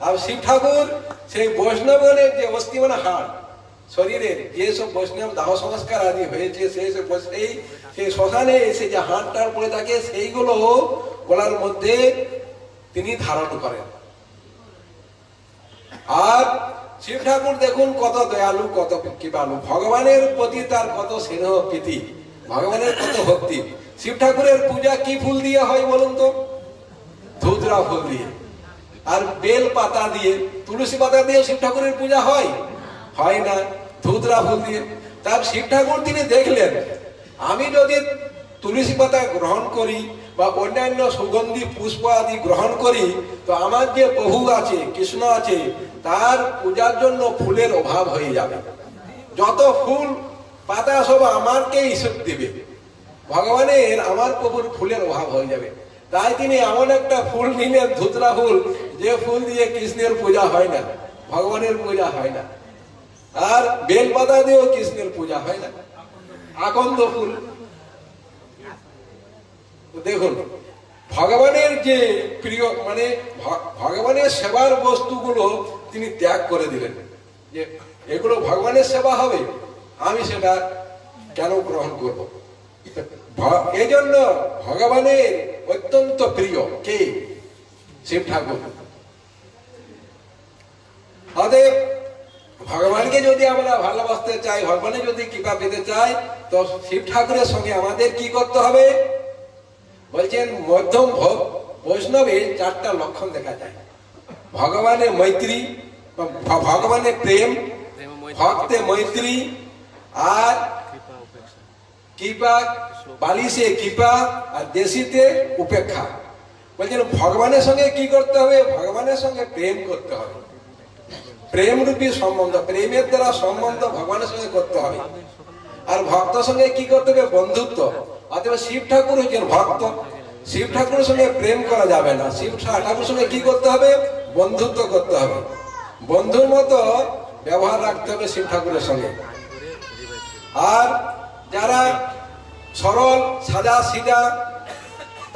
আর শিব ঠাকুর সেই বৈষ্ণবগণের যে অস্থি মানে হাড়, শরীরের যেসব বৈষ্ণব দাহ সংস্কার আদি হয়েছে, সেই শ্মশানে এসে যে হাড়টার পড়ে থাকে, সেইগুলো গলার মধ্যে তিনি ধারণ করেন। আর শিব ঠাকুর দেখুন কত দয়ালু, কত কৃপালু। ভগবানের প্রতি তার কত স্নেহ প্রীতি, ভগবানের কত ভক্তি। শিব ঠাকুরের পূজা কি ফুল দিয়ে হয় বলুন তো? ধুতরা ফুল দিয়ে, আর বেল পাতা দিয়ে। তুলসী পাতা দিয়ে শিব ঠাকুরের পূজা হয়? হয় না, ধুতরা ফুল দিয়ে। তার শিব ঠাকুর তিনি দেখলেন, আমি যদি তুলসী পাতা গ্রহণ করি বা অন্যান্য সুগন্ধি পুষ্প আদি গ্রহণ করি, তো আমার যে প্রভু আছে, কৃষ্ণ আছে, তার পূজার জন্য ফুলের অভাব হয়ে যাবে। যত ফুল পাতা সব আমাকে ঈশ্বর দেবে, ভগবানের আমার প্রভুর ফুলের অভাব হয়ে যাবে। তাই তিনি এমন একটা ফুল নিলেন, ধুতরা ফুল, যে ফুল দিয়ে কৃষ্ণের পূজা হয় না, ভগবানের পূজা হয় না। আর বেল পাতা দিয়েও কৃষ্ণের পূজা হয় না, আকন্দ ফুল। দেখুন ভগবানের যে প্রিয়, মানে ভগবানের সেবার বস্তুগুলো তিনি ত্যাগ করে দিলেন, যে এগুলো ভগবানের সেবা হবে, আমি সেটা কেন গ্রহণ করব? এই জন্য ভগবানের অত্যন্ত প্রিয় কে? শিব ঠাকুর। অতএব ভগবানকে যদি আমরা ভালোবাসতে চাই, ভগবানের যদি কৃপা পেতে চাই, তো শিব ঠাকুরের সঙ্গে আমাদের কি করতে হবে? বলছেন মধ্যম বৈষ্ণবের চারটা লক্ষণ দেখা যায়। ভগবানের মৈত্রী, ভগবানের প্রেম, ভক্তে মৈত্রী, আর কৃপা, বালিশে কৃপা, আর দেশিতে উপেক্ষা। বলছেন ভগবানের সঙ্গে কি করতে হবে? ভগবানের সঙ্গে প্রেম করতে হবে। প্রেম রূপী সম্বন্ধ, প্রেমের দ্বারা সম্বন্ধ ভগবানের সঙ্গে করতে হবে। আর ভক্ত সঙ্গে কি করতে হবে? বন্ধুত্ব। অথবা শিব ঠাকুর হচ্ছেন ভক্ত, শিব ঠাকুরের সঙ্গে প্রেম করা যাবে না। শিব ঠাকুরের সঙ্গে কি করতে হবে? বন্ধুত্ব করতে হবে, বন্ধুর মতো ব্যবহার রাখতে হবে শিব ঠাকুরের সঙ্গে। আর যারা সরল সাদা সিধা,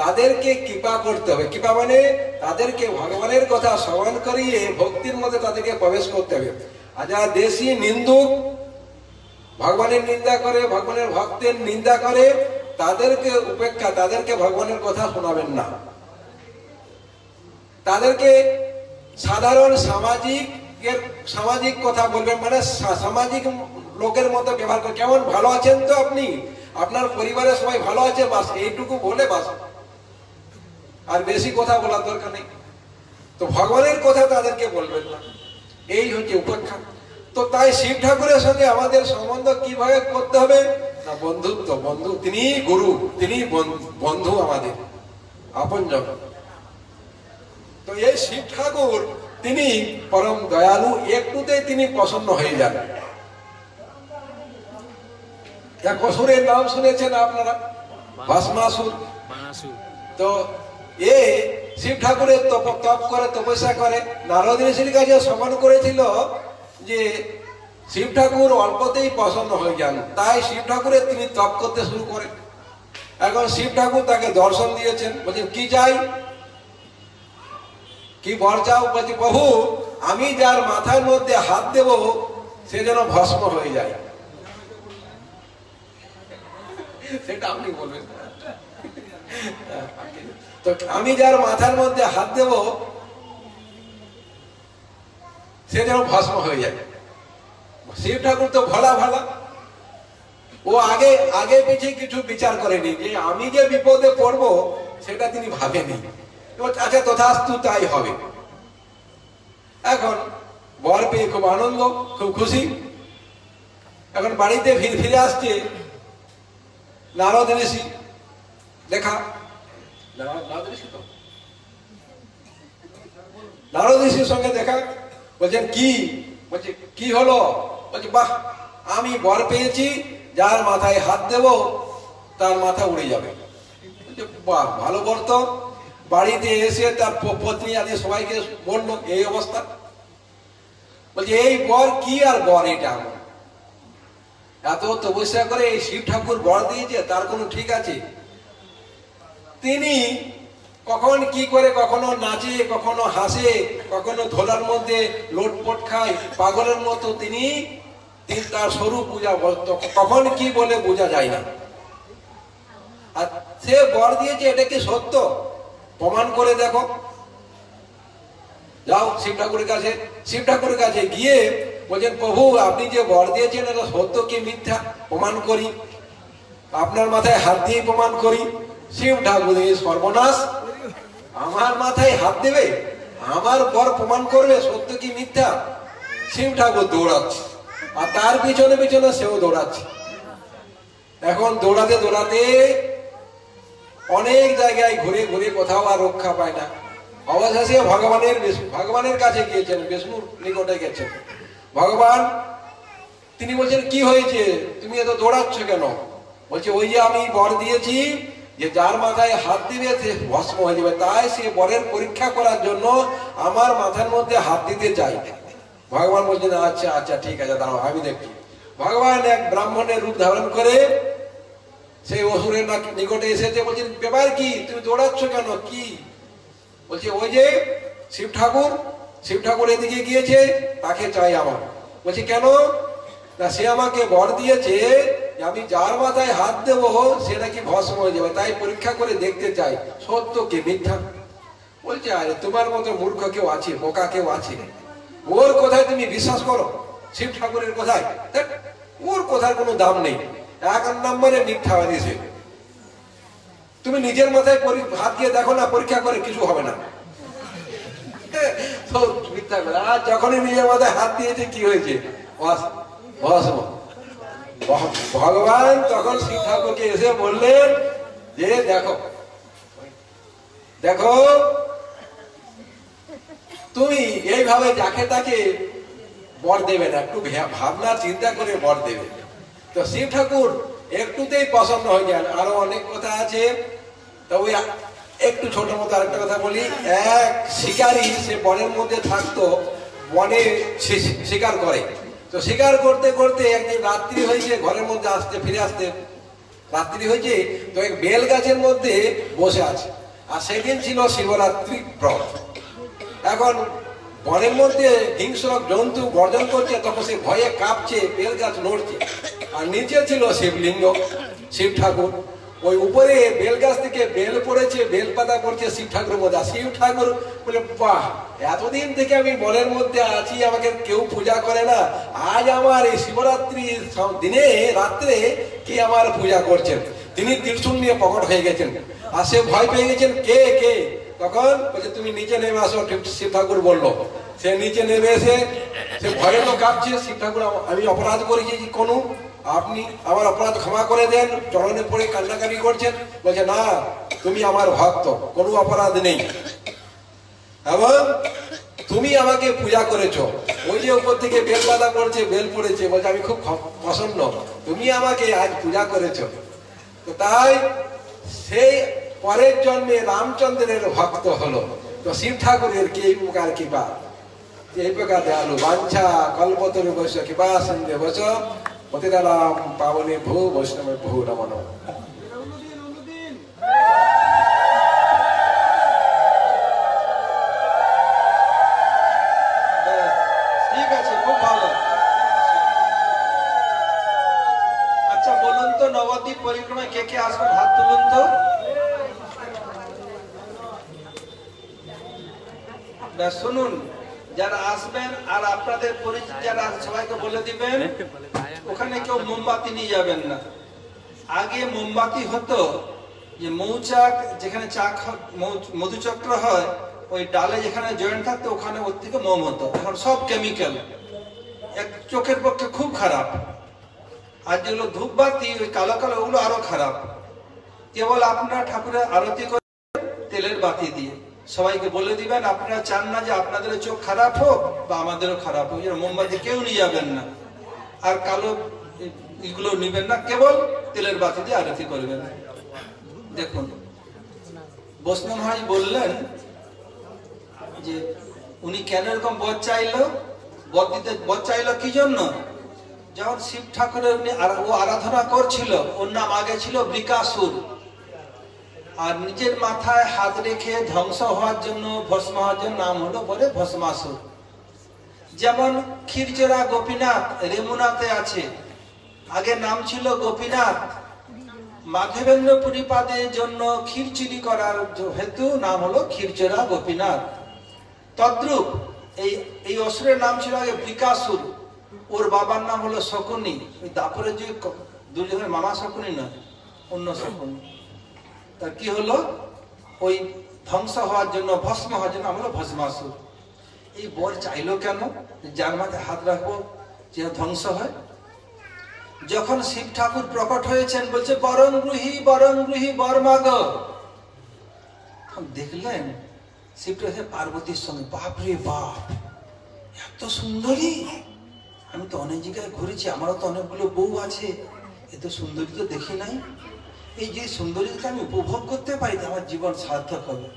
তাদেরকে কৃপা করতে হবে। কৃপা মানে তাদেরকে ভগবানের কথা শ্রবণ করিয়ে ভক্তির মধ্যে তাদেরকে প্রবেশ করতে হবে। আর যারা দেশি নিন্দুক, ভগবানের নিন্দা করে, ভগবানের ভক্তের নিন্দা করে, তাদেরকে উপেক্ষা, তাদেরকে ভগবানের কথা শোনাবেন না। তাদেরকে সাধারণ সামাজিক কথা বলবেন, মানে সামাজিক লোকের মতো ব্যবহার করে, কেমন ভালো আছেন তো আপনি, আপনার পরিবারের সবাই ভালো আছে, বাস এইটুকু বলে বাস, আর বেশি কথা বলার দরকার নেই। তো ভগবানের কথা তাদেরকে বলবেন না, এই হচ্ছে উপেক্ষা। তো তাই শিব ঠাকুরের সঙ্গে আমাদের সম্বন্ধ কিভাবে করতে হবে না, বন্ধুত্ব। বন্ধু, তিনি গুরু, তিনি বন্ধু, আমাদের আপনজন। তো এই শিব ঠাকুর তিনি পরম দয়ালু, একটুতেই তিনি প্রসন্ন হয়ে যান। এক অসুরের নাম শুনেছেন আপনারা, ভস্মাসুর। তো এ শিব ঠাকুরের তপ করে, তপস্যা করে, নারদ ঋষির কাছে সমান করেছিল যে শিব ঠাকুর অল্পতেই প্রসন্ন হয়ে যান। তাই শিব ঠাকুরের তিনি তপ করতে শুরু করেন। এখন শিব ঠাকুর তাকে দর্শন দিয়েছেন, বলছেন কি চাই, কি বর চাও? বলছি প্রভু, আমি যার মাথার মধ্যে হাত দেব সে যেন ভস্ম হয়ে যায়। সেটা আপনি বলবেন। তো আমি যার মাথার মধ্যে হাত দেব সে যেন ভস্ম হয়ে যায়। শিব ঠাকুর তো ভোলা ভালা, ও আগে আগে পিছিয়ে কিছু বিচার করেনি, যে আমি যে বিপদে পড়বো সেটা তিনি ভাবেনি। আচ্ছা তথাস্তু, তাই হবে। এখন বর পেয়ে খুব আনন্দ, খুব খুশি। এখন বাড়িতে ফিরে আসছে নারদ ঋষি, দেখা নারদ ঋষির সঙ্গে দেখা। বলছেন কি? বলছে কি হলো? বলছে বাহ, আমি বর পেয়েছি, যার মাথায় হাত দেব তার মাথা উড়ে যাবে। বাহ, ভালো বর তো। বাড়িতে এসে তার পত্নী আদি সবাইকে বললো এই অবস্থা। বলছে এই বর কি আর বর, এটা আমার এত তপস্যা করে এই শিব ঠাকুর বর দিয়েছে, তার কোনো ঠিক আছে? তিনি কখন কি করে, কখনো নাচে, কখনো হাসে, কখনো ধোলার মধ্যে লোটপট খায়, পাগলের মতো তিনি তার স্বরূপ পূজা, কখন কি বলে বোঝা যায় না। আর সে বর দিয়েছে, এটা কি সত্য? প্রমাণ করে দেখো। যাও শিব ঠাকুরের কাছে। শিব ঠাকুরের কাছে গিয়ে বলছেন প্রভু, আপনি যে বর দিয়েছেন এটা সত্য কি মিথ্যা প্রমাণ করি, আপনার মাথায় হাত দিয়ে প্রমাণ করি। শিব ঠাকুর, সর্বনাশ, আমার মাথায় হাত দেবে, আমার বর প্রমাণ করবে সত্য কি মিথ্যা? শিব ঠাকুর দৌড়াচ্ছে, আর তার পিছনে পিছনে সেও দৌড়াচ্ছে। এখন দৌড়াতে দৌড়াতে অনেক জায়গায় ঘুরে ঘুরে কোথাও আর রক্ষা পায় না। অবশেষে ভগবানের কাছে গিয়েছেন, বিষ্ণুর নিকটে গেছেন। ভগবান তিনি বলছেন কি হয়েছে, তুমি এত দৌড়াচ্ছ কেন? বলছে ওই যে আমি বর দিয়েছি যে যার মাথায় হাত দিবে সে ভস্ম হয়ে যাবে, তাই সে বরের পরীক্ষা করার জন্য আমার মাথার মধ্যে হাত দিতে চাই। ভগবান বলছেন আচ্ছা আচ্ছা ঠিক আছে, দাঁড়াও আমি দেখছি। ভগবান এক ব্রাহ্মণের রূপ ধারণ করে সেই অসুরের নিকটে এসেছে। বলছেন ব্যাপার কি, তুমি দৌড়াচ্ছ কেন, কি? বলছে ওই যে শিব ঠাকুর এদিকে গিয়েছে, তাকে চাই আমার। বলছে কেন? না, সে আমাকে বর দিয়েছে যে আমি যার মাথায় হাত দেব সে নাকি ভস্ম হয়ে যাবে, তাই পরীক্ষা করে দেখতে চাই সত্য কি মিথ্যা। বলছে আরে তোমার মতো মূর্খ কেউ আছে, বোকা কেউ আছে, ওর কথায় তুমি বিশ্বাস করো? শিব ঠাকুরের কথায়? ওর কথার কোনো দাম নেই, এক নম্বরে মিথ্যাবাদী সে। তুমি নিজের মাথায় হাত দিয়ে দেখো না, পরীক্ষা করে কিছু হবে না। মিথ্যা করে। আর যখনই নিজের মাথায় হাত দিয়েছে কি হয়েছে? ভস্ম। ভগবান তখন শিব ঠাকুরকে এসে বললেন যে দেখো দেখো, তুমি এইভাবে যাকে তাকে বর দেবে না, একটু ভাবনা চিন্তা করে বর দেবে। তো শিব ঠাকুর একটুতেই পছন্দ হয়ে যান। আরো অনেক কথা আছে, তবে একটু ছোট মতো আরেকটা কথা বলি। এক শিকারী, সে বনের মধ্যে থাকতো, বনে শিকার করে। তো শিকার করতে করতে একদিন রাত্রি হয়েছে, ঘরের মধ্যে ফিরে আসতে রাত্রি হয়েছে। তো এক বেল গাছের মধ্যে বসে আছে, আর সেদিন ছিল শিবরাত্রি ব্রত। এখন বনের মধ্যে হিংস্র জন্তু গর্জন করছে, তখন সে ভয়ে কাঁপছে, বেল গাছ নড়ছে, আর নিচে ছিল শিবলিঙ্গ, শিব ঠাকুর। ওই উপরে বেল গাছ থেকে বেল পড়েছে, বেল পাতা পড়ছে শিব ঠাকুরের মধ্যে। শিব ঠাকুর বলে, বাহ, এতদিন থেকে আমি বনের মধ্যে আছি, আমাকে কেউ পূজা করে না, আজ আমার এই শিবরাত্রি দিনে রাত্রে কে আমার পূজা করছেন। তিনি ত্রিশূল নিয়ে প্রকট হয়ে গেছেন, আর সে ভয় পেয়ে গেছেন, কে কে? তখন বলছে, তুমি নিচে নেমে আসো। শিব ঠাকুর বললো। সে নিচে নেমে এসে সে ভয়ে তো কাঁপছে। শিব ঠাকুর, আমি অপরাধ করেছি কোনো, আপনি আমার অপরাধ ক্ষমা করে দেন, চরণে পড়ে কান্নাকাটি করছেন। বলছে, না, তুমি আমার ভক্ত, কোনো অপরাধ নেই, এবং তুমি আমাকে পূজা করেছো। ওই যে উপর থেকে বেল পাতা পড়ছে, বেল পড়েছে, বলছে আমি খুব প্রসন্ন, তুমি আমাকে আজ পূজা করেছো। তো তাই সেই পরের জন্মে রামচন্দ্রের ভক্ত হলো। তো শিব ঠাকুরের কি এই প্রকার কৃপা, এই প্রকার দয়ালু বাঞ্ছা কল্পতরু বৈশ কৃপা সন্ধে বস পতিতানাম পাবনে ভূ বৈষ্ণবে ভূ নমঃ। ঠিক আছে, খুব ভালো। আচ্ছা বলুন তো, নবদ্বীপ পরিক্রমায় কে কে আসবেন? হাত তুলুন তো। শুনুন, যারা আসবেন আর আপনাদের পরিচিত যারা সবাইকে বলে দিবেন, ওখানে কেউ মোমবাতি নিয়ে যাবেন না। আগে মোমবাতি হতো, যে মৌচাক যেখানে মধুচক্র হয়, ওই ডালে যেখানে জয়েন্ট থাকতো ওখানে ওর থেকে মোম হতো। এখন সব কেমিক্যাল, এক চোখের পক্ষে খুব খারাপ। আর যেগুলো ধূপবাতি ওই কালো কালো, ওগুলো আরো খারাপ। কেবল আপনারা ঠাকুরের আরতি করে তেলের বাতি দিয়ে সবাইকে বলে দিবেন, আপনারা চান না যে আপনাদের চোখ খারাপ হোক বা আমাদেরও খারাপ হোক, মোমবাতি কেউ নিয়ে যাবেন না, আর কালো এগুলো নিবেন না, কেবল তেলের বাতি দিয়ে আরতি করবেন। দেখুন, বৈষ্ণব মহারাজ বললেন যে উনি কেন এরকম বর চাইলো, বর চাইলো কি জন্য? যখন শিব ঠাকুরের উনি ও আরাধনা করছিল, ওর নাম আগে ছিল বৃকাসুর, আর নিজের মাথায় হাত রেখে ধ্বংস হওয়ার জন্য, ভস্ম হওয়ার জন্য নাম হলো বলে ভস্মাসুর। যেমন ক্ষীরচোরা গোপীনাথ রেমুনাতে আছে, আগে নাম ছিল গোপীনাথ, মাধবেন্দ্র পরিপাদের জন্য ক্ষীর চুরি করার হেতু নাম হলো ক্ষীরচোরা গোপীনাথ। তদ্রূপ এই অসুরের নাম ছিল আগে বৃকাসুর, ওর বাবার নাম হলো শকুনি। ওই দাপরের যে দুর্যোধনের মামা শকুনি নয়, অন্য শকুনি। তার কি হলো, ওই ধ্বংস হওয়ার জন্য, ভস্ম হওয়ার জন্য আমরা ভস্মাসুর। এই বর চাইলো কেন? যার মাথায় হাত রাখবো যে ধ্বংস হয়। যখন শিব ঠাকুর প্রকট হয়েছেন, বলছে বরং গ্রহী বর মাগ। দেখলেন শিব ঠাকুর পার্বতীর সঙ্গে, বাপরে বাপ, এত সুন্দরী, আমি তো অনেক জায়গায় ঘুরেছি, আমারও তো অনেকগুলো বউ আছে, এত সুন্দরী তো দেখি নাই। এই যে সুন্দরীকে আমি উপভোগ করতে পারি, আমার জীবন সার্থক হবে।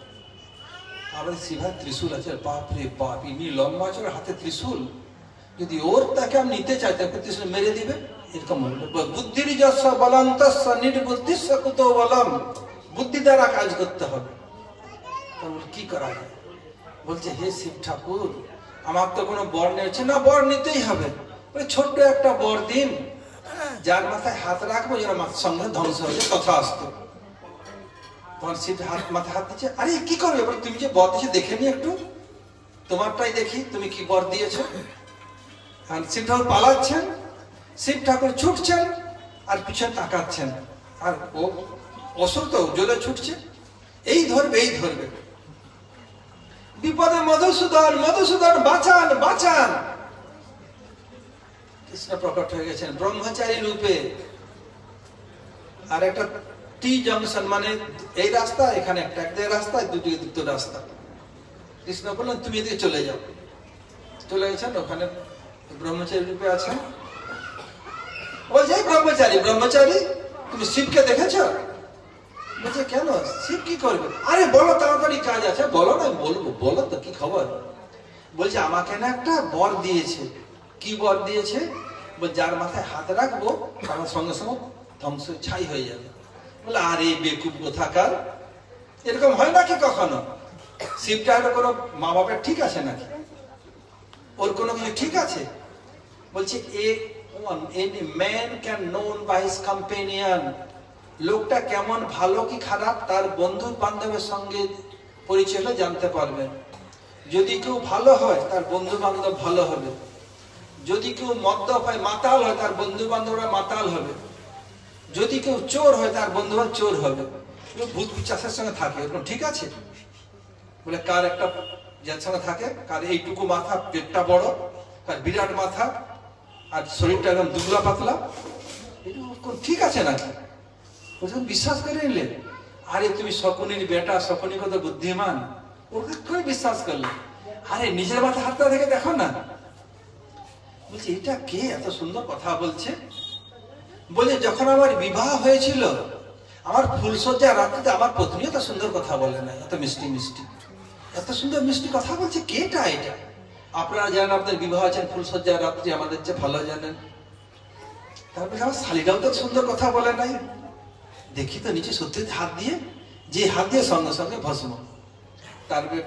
আবার শিবার ত্রিশূল আছে, বাপরে বাপ, ইনি লম্বা চড়ে হাতে ত্রিশূল, যদি ওর তাকে আমি নিতে চাই, তাকে ত্রিশূল মেরে দিবে, এরকম বুদ্ধির যশ বলন্তস্য নির্বুদ্ধিস্য কুতো বলম, বুদ্ধি দ্বারা কাজ করতে হবে। কি করা যায়? বলছে, হে শিব ঠাকুর, আমার তো কোনো বর নিয়েছে না, বর নিতেই হবে। ছোট্ট একটা বর দিন, যার মাথায় হাত রাখবো যেন মাথার সঙ্গে ধ্বংস হয়ে তথা আসতো। তোমার শিব মাথায় হাত দিচ্ছে, আরে কি করবে? এবার তুমি যে বর দিয়েছো দেখে নি একটু, তোমারটাই দেখি, তুমি কি বর দিয়েছো। শিব ঠাকুর পালাচ্ছেন, শিব ঠাকুর ছুটছেন আর পিছনে তাকাচ্ছেন, আর ও অসুর তো জোরে ছুটছে, এই ধরবে এই ধরবে। বিপদে মধুসূদন, মধুসূদন বাঁচান বাঁচান। কৃষ্ণ প্রকট হয়ে গেছেন ব্রহ্মচারী রূপে। আর একটা টি জংশন, মানে এই রাস্তা, এখানে একটা রাস্তা, দুটো রাস্তা। কৃষ্ণ বললেন, তুমি এদিকে চলে যাও। চলে গেছেন, ওখানে ব্রহ্মচারী রূপে আছেন। বলছে, ব্রহ্মচারী, তুমি শিবকে দেখেছ? বলছে, কেন, শিব কি করবে? আরে বলো, তাড়াতাড়ি কাজ আছে, বলো না। বলবো, বলো তো কি খবর। বলছে, আমাকে না একটা বর দিয়েছে। কি বর দিয়েছে? যার মাথায় হাত রাখবো আমার সঙ্গে সঙ্গে ধ্বংস ছাই হয়ে যাবে। বলে, আরে বেকুব কোথাকার, এরকম হয় নাকি কখনো? শিবটা হলো কোনো মা বাপের ঠিক আছে নাকি? ওর কোনো কিছু ঠিক আছে? বলছে, any man can known by his companion. লোকটা কেমন, ভালো কি খারাপ, তার বন্ধু বান্ধবের সঙ্গে পরিচয় হলে জানতে পারবেন। যদি কেউ ভালো হয় তার বন্ধু বান্ধব ভালো হবে, যদি কেউ মদ্যপ হয়, মাতাল হয়, তার বন্ধু বান্ধবরা মাতাল হবে, যদি কেউ চোর হয় তার বন্ধু বান্ধব চোর হবে। ভূত পিশাচের সঙ্গে থাকে, এরকম ঠিক আছে? বলে কার একটা যার সঙ্গে থাকে, কার এইটুকু মাথা, পেটটা বড়, কার বিরাট মাথা আর শরীরটা একদম দুবলা পাতলা, এটা ঠিক আছে নাকি? বিশ্বাস করে নিলে, আরে তুমি শকুনির বেটা, শকুনি কত বুদ্ধিমান, ওকে করে বিশ্বাস করলে। আরে নিজের মাথা হাতটা থেকে দেখো না। বলছি এটা কে এত সুন্দর কথা বলছে? বলে যখন আমার বিবাহ হয়েছিল, আমার ফুলসজ্জা রাত্রিতে আমার পত্নী এত সুন্দর কথা বলে না, এত মিষ্টি মিষ্টি, এত সুন্দর মিষ্টি কথা বলছে, কেটা এটা? আপনারা জানেন, আপনার বিবাহ আছেন ফুলসজ্জা রাত্রি, আমাদের চেয়ে ভালো জানেন। তারপরে আমার শালিরাও তো সুন্দর কথা বলে নাই। দেখি তো নিচে সত্যি হাত দিয়ে, যে হাত দিয়ে সঙ্গে সঙ্গে ভস্ম। তারপরে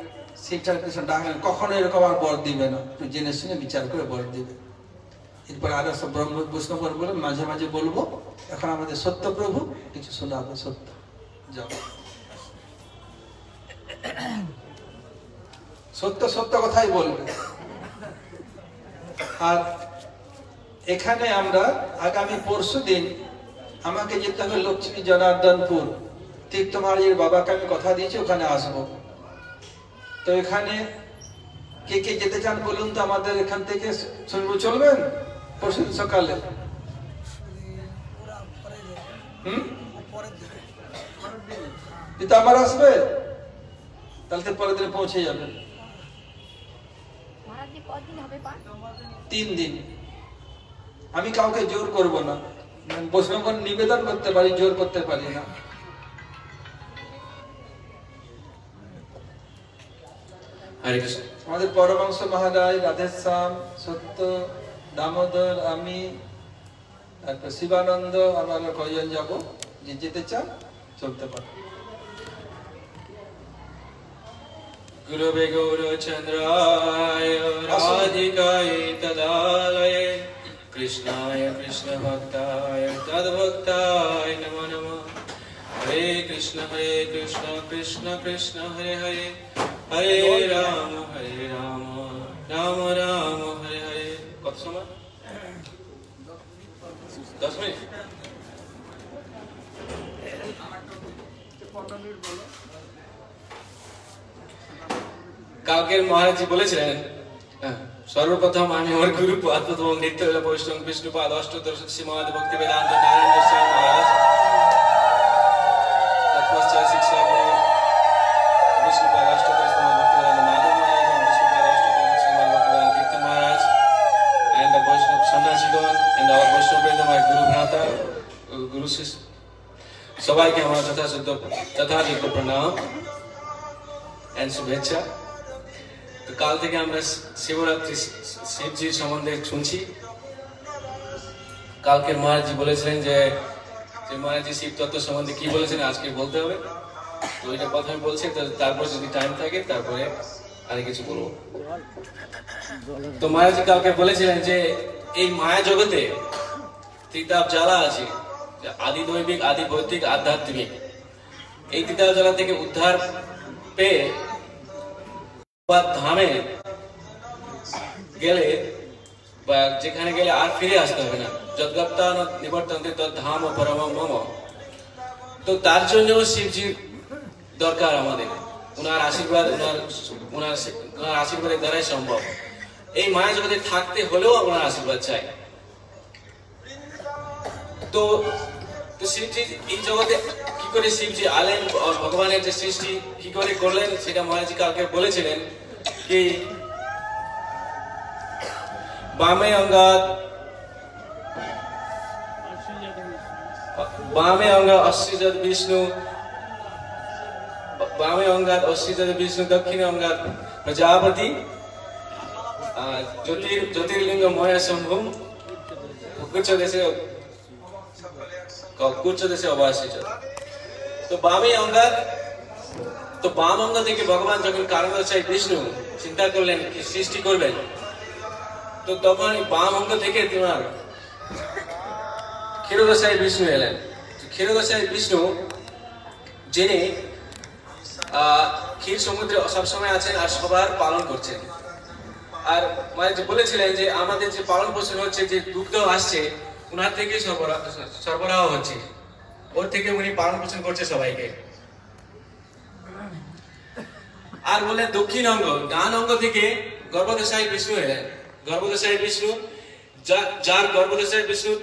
সেইটার পেছনে ডাকলেন, কখনো এরকম আর বর দিবে না, একটু জেনে শুনে বিচার করে বর দিবে। এরপর আরো সব ব্রহ্ম বৈষ্ণব বলে মাঝে মাঝে বলবো। এখন আমাদের সত্য প্রভু কিছু শোনাবে, সত্য যাও, সত্য সত্য কথাই বলবে। আর এখানে আমরা আগামী পরশু দিন আমাকে যেতে হবে লক্ষ্মী জনার্দনপুর, তীর্থ মহারাজের বাবাকে আমি কথা দিয়েছি, ওখানে আসবো। তো এখানে কে কে যেতে চান বলুন তো, আমাদের এখান থেকে শুনবো, চলবেন পরশু সকালে? পিতাম্বর আসবে, তাহলে তো পরের দিনে পৌঁছে যাবেন। 3 দিন। আমি কাউকে জোর করব না, বৈষ্ণবগণ নিবেদন করতে পারি, জোর করতে পারি না। হরে কৃষ্ণ। আমাদের পরমহংস মহারাজ, রাধেশ্যাম, সত্য, দামোদর, আমি, তারপর শিবানন্দ, আমরা কয়জন যাব, যে যেতে চান চলতে পারে। গুরুবে গৌরচন্দ্রায় রাধিকায় তদালয়ে কৃষ্ণায় কৃষ্ণ ভক্তায় তদ্ভক্তায় নমো নমঃ। হরে কৃষ্ণ কৃষ্ণ কৃষ্ণ হরে হরে, হরে রাম রাম রাম হরে হরে। কত সময়? 10 মিনিট। কালকের মহারাজজি বলেছিলেন, সর্বপ্রথম আমি আমার গুরু পাদ এবং নিত্য বৈষ্ণব বিষ্ণুপাদ অষ্টদশ শ্রীমদ ভক্তি বেদান্ত নারায়ণ গোস্বামী মহারাজ, তৎপশ্চাৎ শিক্ষা গুরু বিষ্ণুপাদ অষ্টদশ শ্রীমদ ভক্তি বেদান্ত মাধব মহারাজ এবং বিষ্ণুপাদ অষ্টদশ শ্রীমদ ভক্তি বেদান্ত তীর্থ মহারাজ, and the Vaishnav সন্ন্যাসীগণ and our Vaishnav বৃন্দ, my গুরু ভ্রাতা, গুরু শিষ্য সবাইকে আমার যথাযোগ্য প্রণাম and শুভেচ্ছা। তো কাল থেকে আমরা শিবরাত্রি শিবজির সম্বন্ধে শুনছি। কালকে মহারাজজি বলেছিলেন যে মহারাজজি শিব তত্ত্ব সম্বন্ধে কি বলেছেন আজকে বলতে হবে। তো এটা প্রথমে বলছি, তারপর যদি টাইম থাকে তারপরে আর কিছু বলবো। তো মহারাজজি কালকে বলেছিলেন যে এই মায়া জগতে ত্রিতাপ জ্বালা আছে, আদি দৈবিক, আদি ভৌতিক, আধ্যাত্মিক। এই ত্রিতাপ জ্বালা থেকে উদ্ধার পেয়ে ধামে গেলে বা যেখানে গেলে আর ফিরে আসতে হবে না, যদ্গপ্তা নিবর্তন্তে তদ্ধাম পরমম মম। তো তার জন্য শিবজির দরকার আমাদের, ওনার আশীর্বাদ, ওনার আশীর্বাদের দ্বারাই সম্ভব। এই মায়া জগতে থাকতে হলেও ওনার আশীর্বাদ চাই। তো শিবজি এই জগতে কি করে শিবজি আলেন, ভগবানের যে সৃষ্টি কি করে করলেন সেটা মহারাজজি কালকে বলেছিলেন কি বামে অঙ্গাত অশ্রীজাত বিষ্ণু, বামে অঙ্গাত অশ্রীজাত বিষ্ণু, দক্ষিণে অঙ্গাত প্রজাপতি, জ্যোতির্লিঙ্গ ময়া শম্ভু, কুচ্ছ দেশে অবস্থিত। তো বামে অঙ্গাত, তো বাম অঙ্গ থেকে ভগবান যখন কারণদশায় বিষ্ণু চিন্তা করলেন কি সৃষ্টি করবেন, তো তখন বাম অঙ্গ থেকে তোমার ক্ষীরদশায় বিষ্ণু এলেন। ক্ষীরগোসাই বিষ্ণু যিনি ক্ষীর সমুদ্রে সবসময় আছেন আর সবার পালন করছেন। আর মানে যে বলেছিলেন যে আমাদের যে পালন পোষণ হচ্ছে, যে দুগ্ধ আসছে ওনার থেকে সরবরাহ হচ্ছে, ওর থেকে উনি পালন পোষণ করছে সবাইকে। আর বলে দক্ষিণ অঙ্গ, ডান অঙ্গ থেকে গর্ভদশায়ী বিষ্ণু এলেন। গর্ভদশায়ী বিষ্ণু, যার গর্ভদশায়ী বিষ্ণু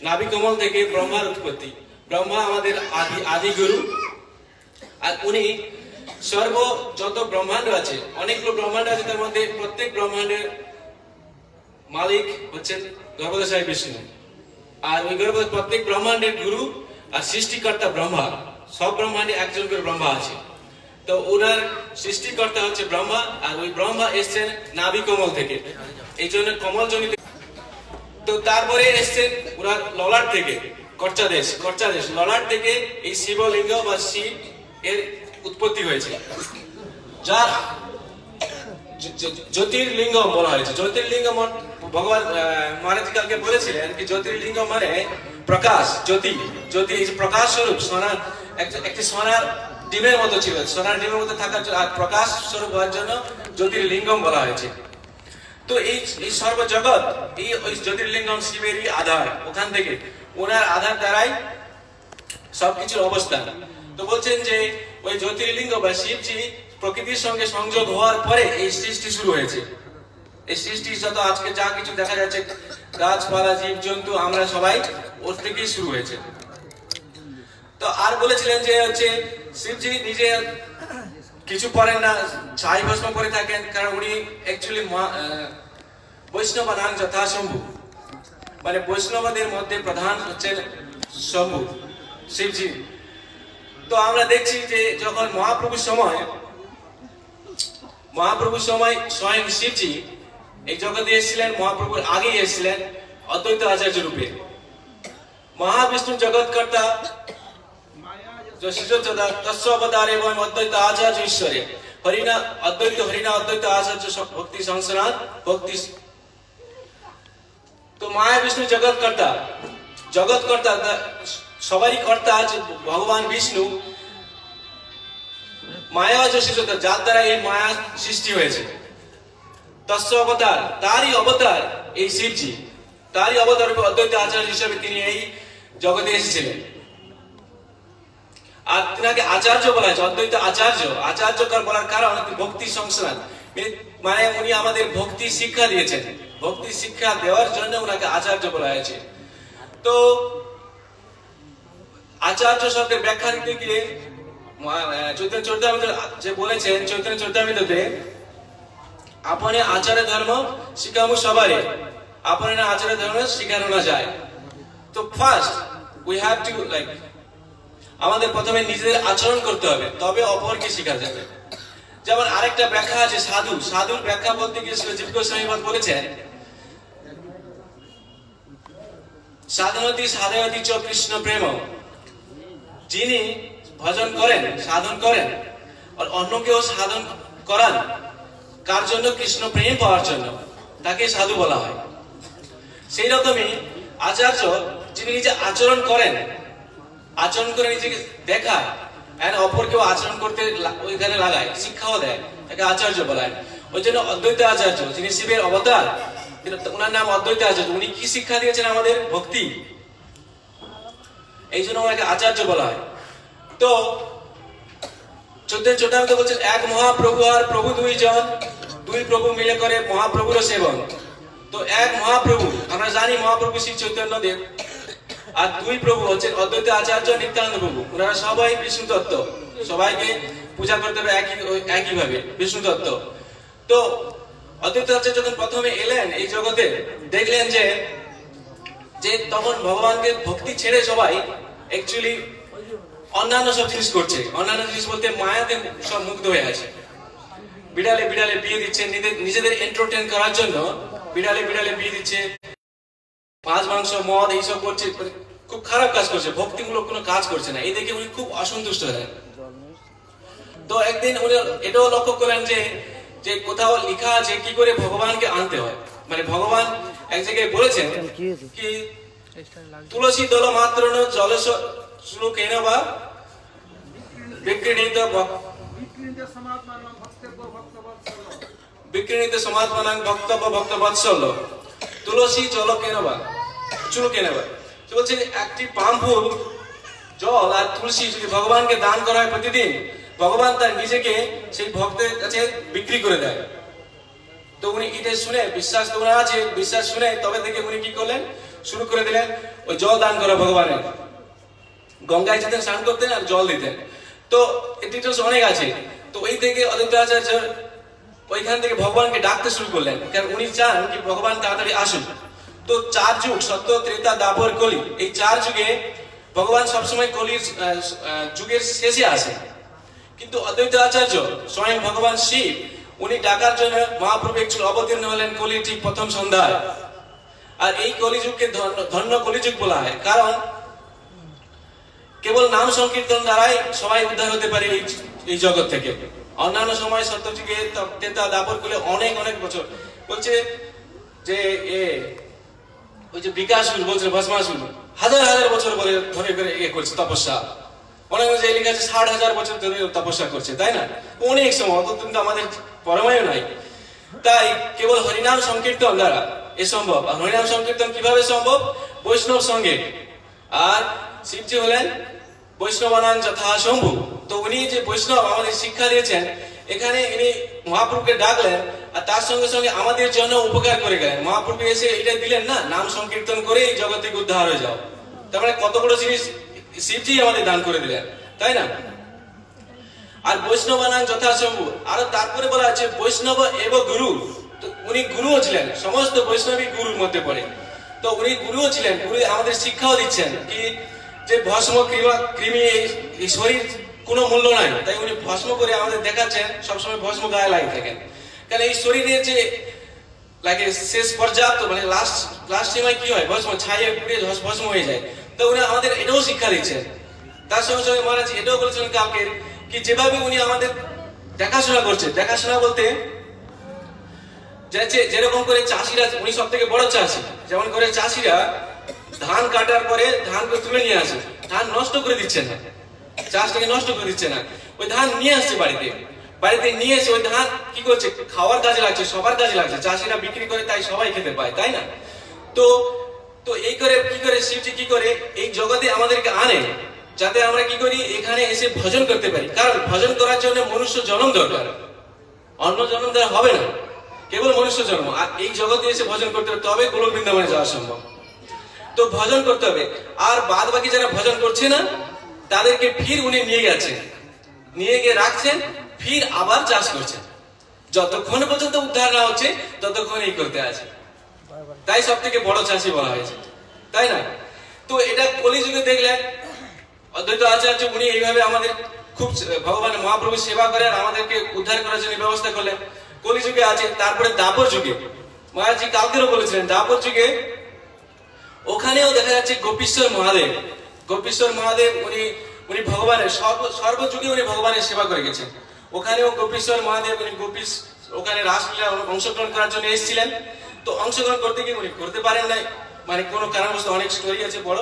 নাভি কমল থেকে ব্রহ্মার উৎপত্তি। ব্রহ্মা আমাদের আদি গুরু। আর উনি যত ব্রহ্মাণ্ড আছে, অনেকগুলো ব্রহ্মাণ্ড আছে, তার মধ্যে প্রত্যেক ব্রহ্মাণ্ডের মালিক হচ্ছেন গর্ভদশায়ী বিষ্ণু। আর ওই প্রত্যেক ব্রহ্মাণ্ডের গুরু আর সৃষ্টিকর্তা ব্রহ্মা। সব ব্রহ্মাণ্ডে একজন করে ব্রহ্মা আছে। তো ওনার সৃষ্টিকর্তা হচ্ছে ব্রহ্মা, আর ওই ব্রহ্মা এসছেন নাভি কমল থেকে, এই জন্য কমল জনিত। তো তারপরে এসছেন ওরা ললাট থেকে, কর্চাদেশ ললাট থেকে এই শিবলিঙ্গ বা শিব এর উৎপত্তি হয়েছে, যার জ্যোতির্লিঙ্গ বলা হয়েছে। জ্যোতির্লিঙ্গ ভগবান মহারাজ কালকে বলেছিলেন কি জ্যোতির্লিঙ্গ মানে প্রকাশ, জ্যোতি। এই যে প্রকাশ স্বরূপ সোনার একটি সোনার ডিমের মতো ছিল, সোনার ডিমের মতো থাকার আর প্রকাশ স্বরূপ হওয়ার জন্য জ্যোতির্লিঙ্গম বলা হয়েছে। তো এই সর্বজগৎ ওই জ্যোতির্লিঙ্গম শিবেরই আধার, ওখান থেকে ওনার আধার দ্বারাই সবকিছুর অবস্থান। তো বলছেন যে ওই জ্যোতির্লিঙ্গ বা শিবজি প্রকৃতির সঙ্গে সংযোগ হওয়ার পরে এই সৃষ্টি শুরু হয়েছে। এই সৃষ্টি যত আজকে যা কিছু দেখা যাচ্ছে, গাছপালা, জীব জন্তু, আমরা সবাই ওর থেকেই শুরু হয়েছে। তো আর বলেছিলেন যে হচ্ছে শিবজি নিজে কিছু পরেন না, ছাই ভস্ম করে থাকেন, কারণ উনি অ্যাকচুয়ালি বৈষ্ণবানাং যথা শম্ভু, মানে বৈষ্ণবদের মধ্যে প্রধান হচ্ছেন শম্ভু, শিবজি। তো আমরা দেখছি যে যখন মহাপ্রভুর সময় স্বয়ং শিবজি এই জগতে এসেছিলেন, মহাপ্রভুর আগেই এসেছিলেন অদ্বৈত আচার্য রূপে। মহাবিষ্ণু জগৎকর্তা অবতার এবং অদ্বৈত আচার্য ঈশ্বরে অদ্বৈত আচার্য ভক্তি সংসরণ ভক্তি। তো মায়া বিষ্ণু জগৎকর্তা সবারই কর্তা আছে ভগবান বিষ্ণু। মায়া যশিষ্যতা, যার দ্বারা এই মায়া সৃষ্টি হয়েছে, তস্য অবতার, তারই অবতার এই শিবজি, তারই অবতার অদ্বৈত আচার্য হিসেবে তিনি এই জগতে এসেছিলেন। আর তিনাকে আচার্য বলা হয়েছে, অদ্বৈত আচার্য বলার কারণ ভক্তি সংস্কার, মানে উনি আমাদের ভক্তি শিক্ষা দিয়েছেন। ভক্তি শিক্ষা দেওয়ার জন্য ওনাকে আচার্য বলা হয়েছে। তো আচার্য শব্দের ব্যাখ্যা দিতে গিয়ে চৈতন্য চরিতামৃত যে বলেছেন, চৈতন্য চরিতামৃততে আপনি আচার্য ধর্ম শিখামু সবারে, আপনি না আচার্য ধর্ম শিখানো না যায়। তো ফার্স্ট উই হ্যাভ টু আমাদের প্রথমে নিজেদের আচরণ করতে হবে, তবে অপরকে শেখা যাবে। যেমন আরেকটা ব্যাখ্যা আছে সাধুর ব্যাখ্যা বলতে গিয়ে জীব গোস্বামী বলেছেন, সাধনতি সাধয়তি চ কৃষ্ণ প্রেম, যিনি ভজন করেন, সাধন করেন আর অন্যকেও সাধন করান, কার জন্য? কৃষ্ণ প্রেম পাওয়ার জন্য, তাকে সাধু বলা হয়। সেই রকমই আচার্য, যিনি নিজে আচরণ করেন, আচরণ করে নিজেকে দেখায়, অপরকেও আচরণ করতে ওইখানে লাগায়, শিক্ষাও দেয়, তাকে আচার্য বলা হয়। ওই জন্য অদ্বৈত আচার্য, যিনি শিবের অবতার, ওনার নাম অদ্বৈত আচার্য। উনি কি শিক্ষা দিয়েছেন? আমাদের ভক্তি। এই জন্য ওনাকে আচার্য বলা হয়। তো চৈতন্য বলছেন, এক মহাপ্রভু আর প্রভু দুই প্রভু মিলে করে মহাপ্রভুর সেবন। তো এক মহাপ্রভু, আমরা জানি মহাপ্রভু শ্রী চৈতন্য দেব, আর দুই প্রভু হচ্ছেন অদ্বৈত আচার্য, নিত্যানন্দ প্রভু। ওনারা সবাই বিষ্ণু তত্ত্ব, সবাইকে পূজা করতে হবে একই ভাবে বিষ্ণু তত্ত্ব। তো অদ্বৈত আচার্য যখন প্রথমে এলেন এই জগতে, দেখলেন যে তখন ভগবানকে ভক্তি ছেড়ে সবাই অ্যাকচুয়ালি অন্যান্য সব জিনিস করছে। অন্যান্য জিনিস বলতে মায়াতে সব মুগ্ধ হয়ে আছে। বিড়ালে বিয়ে দিচ্ছে, নিজেদের এন্টারটেইন করার জন্য বিড়ালে বিয়ে দিচ্ছে, মাছ মাংস মদ এইসব করছে, খুব খারাপ কাজ করছে, ভক্তিমূলক কোনো কাজ করছে না। এই দেখে উনি খুব অসন্তুষ্ট হলেন। তো একদিন উনি এটাও লক্ষ্য করলেন যে কোথাও লেখা আছে কি করে ভগবানকে আনতে হয়। মানে ভগবান এক জায়গায় বলেছেন কি তুলসী দল মাত্র জলস শ্লোকেন বা বিক্রীণিত সমাত্মানাং ভক্তব্য ভক্তবৎসল্য তুলসী জল কেন বা চুলো কেন বা বলছে একটি পাম ফুল জল আর তুলসী যদি ভগবানকে দান করা হয় প্রতিদিন, ভগবান তার নিজেকে সেই ভক্তের কাছে বিক্রি করে দেয়। তো উনি এটা শুনে বিশ্বাস তো ওনার আছে, বিশ্বাস শুনে তবে থেকে উনি কি করলেন, শুরু করে দিলেন ওই জল দান করা ভগবানের। গঙ্গায় যেতেন স্নান করতেন আর জল দিতেন। তো ডিটেলস অনেক আছে। তো ওই থেকে অদ্বৈত আচার্য ওইখান থেকে ভগবানকে ডাকতে শুরু করলেন, কারণ উনি চান কি ভগবান তাড়াতাড়ি আসুন। তো 4 যুগ সত্য, ত্রেতা, দ্বাপর, কলি, এই 4 যুগে ভগবান সবসময় কলির যুগের শেষে আসে। কিন্তু অদ্বৈত আচার্য স্বয়ং ভগবান শিব উনি ডাকার জন্য মহাপ্রভু একচুয়ালি অবতীর্ণ হলেন কলির ঠিক প্রথম সন্ধ্যায়। আর এই কলিযুগকে ধন্য কলিযুগ বলা হয়, কারণ কেবল নাম সংকীর্তন দ্বারাই সবাই উদ্ধার হতে পারে এই জগৎ থেকে। অন্যান্য সময় সত্যযুগে, ত্রেতা, দ্বাপর, কলি অনেক অনেক বছর বলছে যে ওই যে বিকাশুর বলছে ভস্মাসুর হাজার হাজার বছর ধরে করে করছে তপস্যা। অনেক জায়গায় লেখা আছে 60,000 বছর ধরে তপস্যা করছে, তাই না? অনেক সময়, অত কিন্তু আমাদের পরমায়ু নাই। তাই কেবল হরিনাম সংকীর্তন দ্বারা এ সম্ভব। আর হরিনাম সংকীর্তন কিভাবে সম্ভব? বৈষ্ণব সঙ্গে। আর শিবজি হলেন বৈষ্ণবানাং যথা শম্ভু। তো উনি যে বৈষ্ণব আমাদের শিক্ষা দিয়েছেন, এখানে ইনি মহাপ্রভুকে ডাকলেন আর তার সঙ্গে সঙ্গে আমাদের জন্য উপকার করে গেলেন। মহাপ্রভু এসে এটা দিলেন না, নাম সংকীর্তন করে এই জগৎ থেকে উদ্ধার হয়ে যাও। তার মানে কত বড় জিনিস শিবজি আমাদের দান করে দিলেন, তাই না? আর বৈষ্ণবানাং যথা শম্ভু, আর তারপরে বলা আছে বৈষ্ণব এব গুরু। তো উনি গুরুও ছিলেন, সমস্ত বৈষ্ণবী গুরুর মধ্যে পড়ে। তো উনি গুরুও ছিলেন, গুরু আমাদের শিক্ষাও দিচ্ছেন কি যে ভস্ম কৃমি এই শরীর কোনো মূল্য নাই, তাই উনি ভস্ম করে আমাদের দেখাচ্ছেন, সবসময় ভস্ম গায়ে লাগিয়ে থাকেন। কারণ এই শরীরের যে লাগে শেষ পর্যাপ্ত মানে লাস্ট সময় কি হয়, ভস্ম ছাইয়ে পুড়ে ভস্ম হয়ে যায়। তো উনি আমাদের এটাও শিক্ষা দিচ্ছেন। তার সঙ্গে সঙ্গে মহারাজ এটাও বলেছিলেন কালকে কি যেভাবে উনি আমাদের দেখাশোনা করছে, দেখাশোনা বলতে যেরকম করে চাষিরা, উনি সব থেকে বড় চাষি, যেমন করে চাষিরা ধান কাটার পরে ধান তুলে নিয়ে আসে, ধান নষ্ট করে দিচ্ছে না, চাষটাকে নষ্ট করে দিচ্ছে না, ওই ধান নিয়ে আসছে বাড়িতে নিয়ে এসে ওই ধান কি করছে, খাওয়ার কাজে লাগছে, সবার কাজে লাগছে। চাষিরা বিক্রি করে তাই সবাই খেতে পায়, তাই না? তো এই করে কি করে শিবজি কি করে এই জগতে আমাদেরকে আনে, যাতে আমরা কি করি এখানে এসে ভজন করতে পারি। কারণ ভজন করার জন্য মনুষ্য জন্ম দরকার, অন্য জন্ম দ্বারা হবে না, কেবল মনুষ্য জন্ম। আর এই জগতে এসে ভজন করতে হবে, তবে গোলক বৃন্দাবনে যাওয়া সম্ভব। তো ভজন করতে হবে। আর বাদ বাকি যারা ভজন করছে না তাদেরকে ফির উনি নিয়ে গেছেন, নিয়ে গিয়ে রাখছেন, ফির আবার চাষ করছেন। যতক্ষণ পর্যন্ত উদ্ধার না হচ্ছে ততক্ষণ এই করতে আছে। তাই সব থেকে বড় চাষি বলা হয়েছে, তাই না? তো এটা কলিযুগে দেখলেন অদ্বৈত আচার্য উনি এইভাবে আমাদের খুব ভগবান মহাপ্রভুর সেবা করে আর আমাদেরকে উদ্ধার করার জন্য ব্যবস্থা করলেন। কলিযুগে আছে। তারপরে দ্বাপর যুগে মহারাজজি কালকেও বলেছিলেন, দ্বাপর যুগে ওখানেও দেখা যাচ্ছে গোপীশ্বর মহাদেব। গোপীশ্বর মহাদেব উনি ভগবানের সর্বযুগে উনি ভগবানের সেবা করে গেছেন। ওখানেও গোপীশ্বর মহাদেব উনি ওখানে রাসলীলা অংশগ্রহণ করার জন্য এসেছিলেন। তো অংশগ্রহণ করতে গিয়ে উনি করতে পারেন নাই, মানে কোনো কারণবশত, অনেক স্টোরি আছে বড়।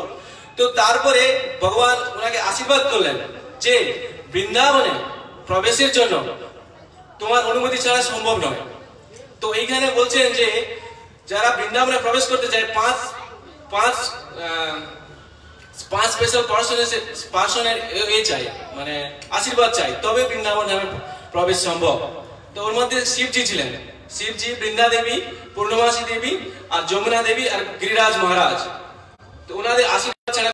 তো তারপরে ভগবান ওনাকে আশীর্বাদ করলেন যে বৃন্দাবনে প্রবেশের জন্য তোমার অনুমতি ছাড়া সম্ভব নয়। তো এইখানে বলছেন যে যারা বৃন্দাবনে প্রবেশ করতে চায় পাঁচ স্পেশাল পার্সনের চাই, মানে আশীর্বাদ চাই, তবে বৃন্দাবন ধামে প্রবেশ সম্ভব। তো ওর মধ্যে শিবজি ছিলেন, শিবজি, বৃন্দা দেবী, পূর্ণমাসী দেবী আর যমুনা দেবী আর গিরিরাজ মহারাজ। তো ওনাদের আশীর্বাদ ছাড়া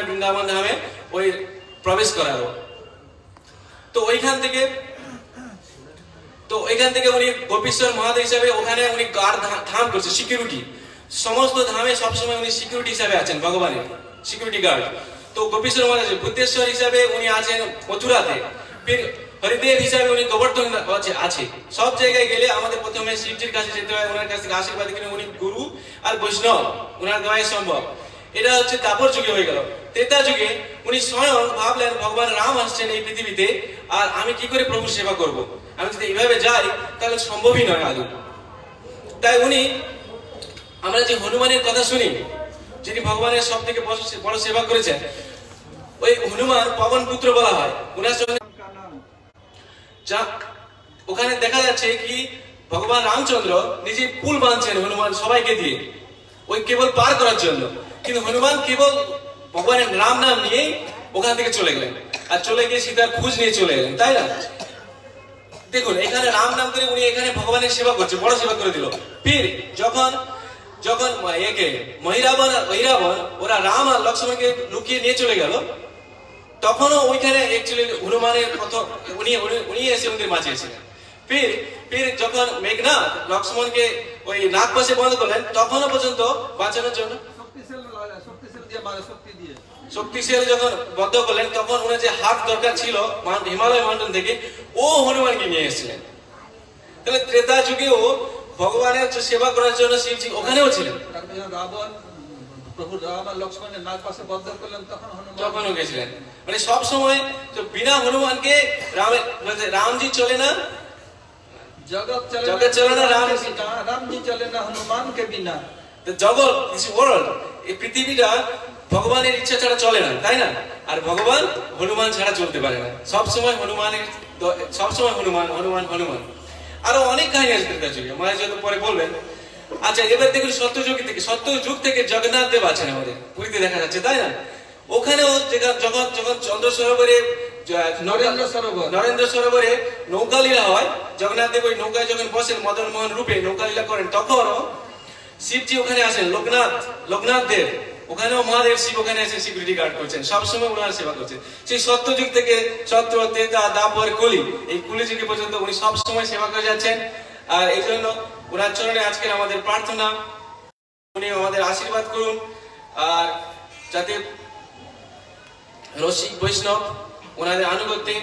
বৃন্দাবন ধামে ওই প্রবেশ করাবো। তো ওইখান থেকে উনি গোপীশ্বর মহাদেব হিসাবে ওখানে উনি গার্ড ধাম করছে, সিকিউরিটি। সমস্ত ধামে সবসময় উনি সিকিউরিটি হিসাবে আছেন, ভগবানের সিকিউরিটি গার্ড। তো গোপীশ্বর মহাদেব বুদ্ধেশ্বর হিসাবে উনি আছেন মথুরাতে, ফির হরিদেব হিসাবে উনি গোবর্ধন আছে। সব জায়গায় গেলে আমাদের প্রথমে শিবজির কাছে যেতে হয়, ওনার কাছ থেকে আশীর্বাদ কিনে উনি গুরু আর বৈষ্ণব, ওনার দ্বারাই সম্ভব। এটা হচ্ছে দ্বাপর যুগে হয়ে গেল। ত্রেতা যুগে উনি স্বয়ং ভাবলেন ভগবান রাম আসছেন এই পৃথিবীতে, আর আমি কি করে প্রভুর সেবা করব, আমি যদি এইভাবে যাই তাহলে সম্ভবই নয় আদৌ। তাই আমরা যে হনুমানের কথা শুনি, যিনি ভগবানের সব থেকে বড় সেবা করেছেন, ওই হনুমান পবন পুত্র বলা হয়। ওনার সঙ্গে ওখানে দেখা যাচ্ছে কি ভগবান রামচন্দ্র নিজে পুল বাঁধছেন হনুমান সবাইকে দিয়ে, ওই কেবল পার করার জন্য। কিন্তু হনুমান কেবল ভগবানের রাম নাম নিয়ে ওখান থেকে চলে গেলেন, আর চলে গিয়ে সীতার খোঁজ নিয়ে চলে গেলেন, তাই না? দেখুন এখানে রাম নাম করে উনি এখানে ভগবানের সেবা করছে, বড় সেবা করে দিল। ফির যখন যখন একে মহিরাবণ ওরা রাম আর লক্ষ্মণকে লুকিয়ে নিয়ে চলে গেল, তখনও ওইখানে অ্যাকচুয়ালি হনুমানের কথা উনি এসে ওদের বাঁচিয়েছিলেন। ফির যখন মেঘনাথ লক্ষ্মণকে ওই নাক পাশে বন্ধ করলেন, তখনও পর্যন্ত বাঁচানোর জন্য শক্তিশালী যখন বদ্ধ করলেন, তখন ওনার যে হাত দরকার ছিল হিমালয় মাউন্টেন থেকে, ও হনুমানকে নিয়ে এসেছিলেন। তাহলে ত্রেতা যুগেও ভগবানের সেবা করার জন্য শিবজি ওখানেও ছিলেন। প্রভু রাম আর লক্ষ্মণের নাক পাশে বদ্ধ করলেন, তখনও গেছিলেন। মানে সব সময় বিনা হনুমানকে রামজি চলে না, জগৎ চলে না, রামজি চলে না হনুমানকে বিনা। জগৎ দিস ওয়ার্ল্ড, এই পৃথিবীটা ভগবানের ইচ্ছা ছাড়া চলে না, তাই না? আর ভগবান হনুমান ছাড়া চলতে পারে না। সবসময় হনুমান হনুমান হনুমান। আরো অনেক কাহিনী আছে ত্রেতা যুগে, মায়ের যত পরে বলবেন। আচ্ছা এবার দেখুন সত্যযুগ থেকে জগন্নাথ দেব আছেন আমাদের পুরীতে দেখা যাচ্ছে, তাই না? ওখানেও যখন চন্দ্র সরোবরে নরেন্দ্র সরোবরে নৌকা লীলা হয়, জগন্নাথ দেব ওই নৌকায় যখন বসেন মদন মোহন রূপে নৌকা লীলা করেন, তখনও শিবজি ওখানে আসেন, লোকনাথ দেব। ওখানেও মহাদেব শিব ওখানে এসে সিকিউরিটি গার্ড করছেন, সবসময় ওনার সেবা করছেন। সেই সত্যযুগ থেকে সত্য, ত্রেতা, দ্বাপর, কলি, এই কলি যুগে পর্যন্ত উনি সবসময় সেবা করে যাচ্ছেন। আর এই জন্য ওনার চরণে আজকের আমাদের প্রার্থনা, উনি আমাদের আশীর্বাদ করুন, আর যাতে রসিক বৈষ্ণব ওনাদের আনুগত্যে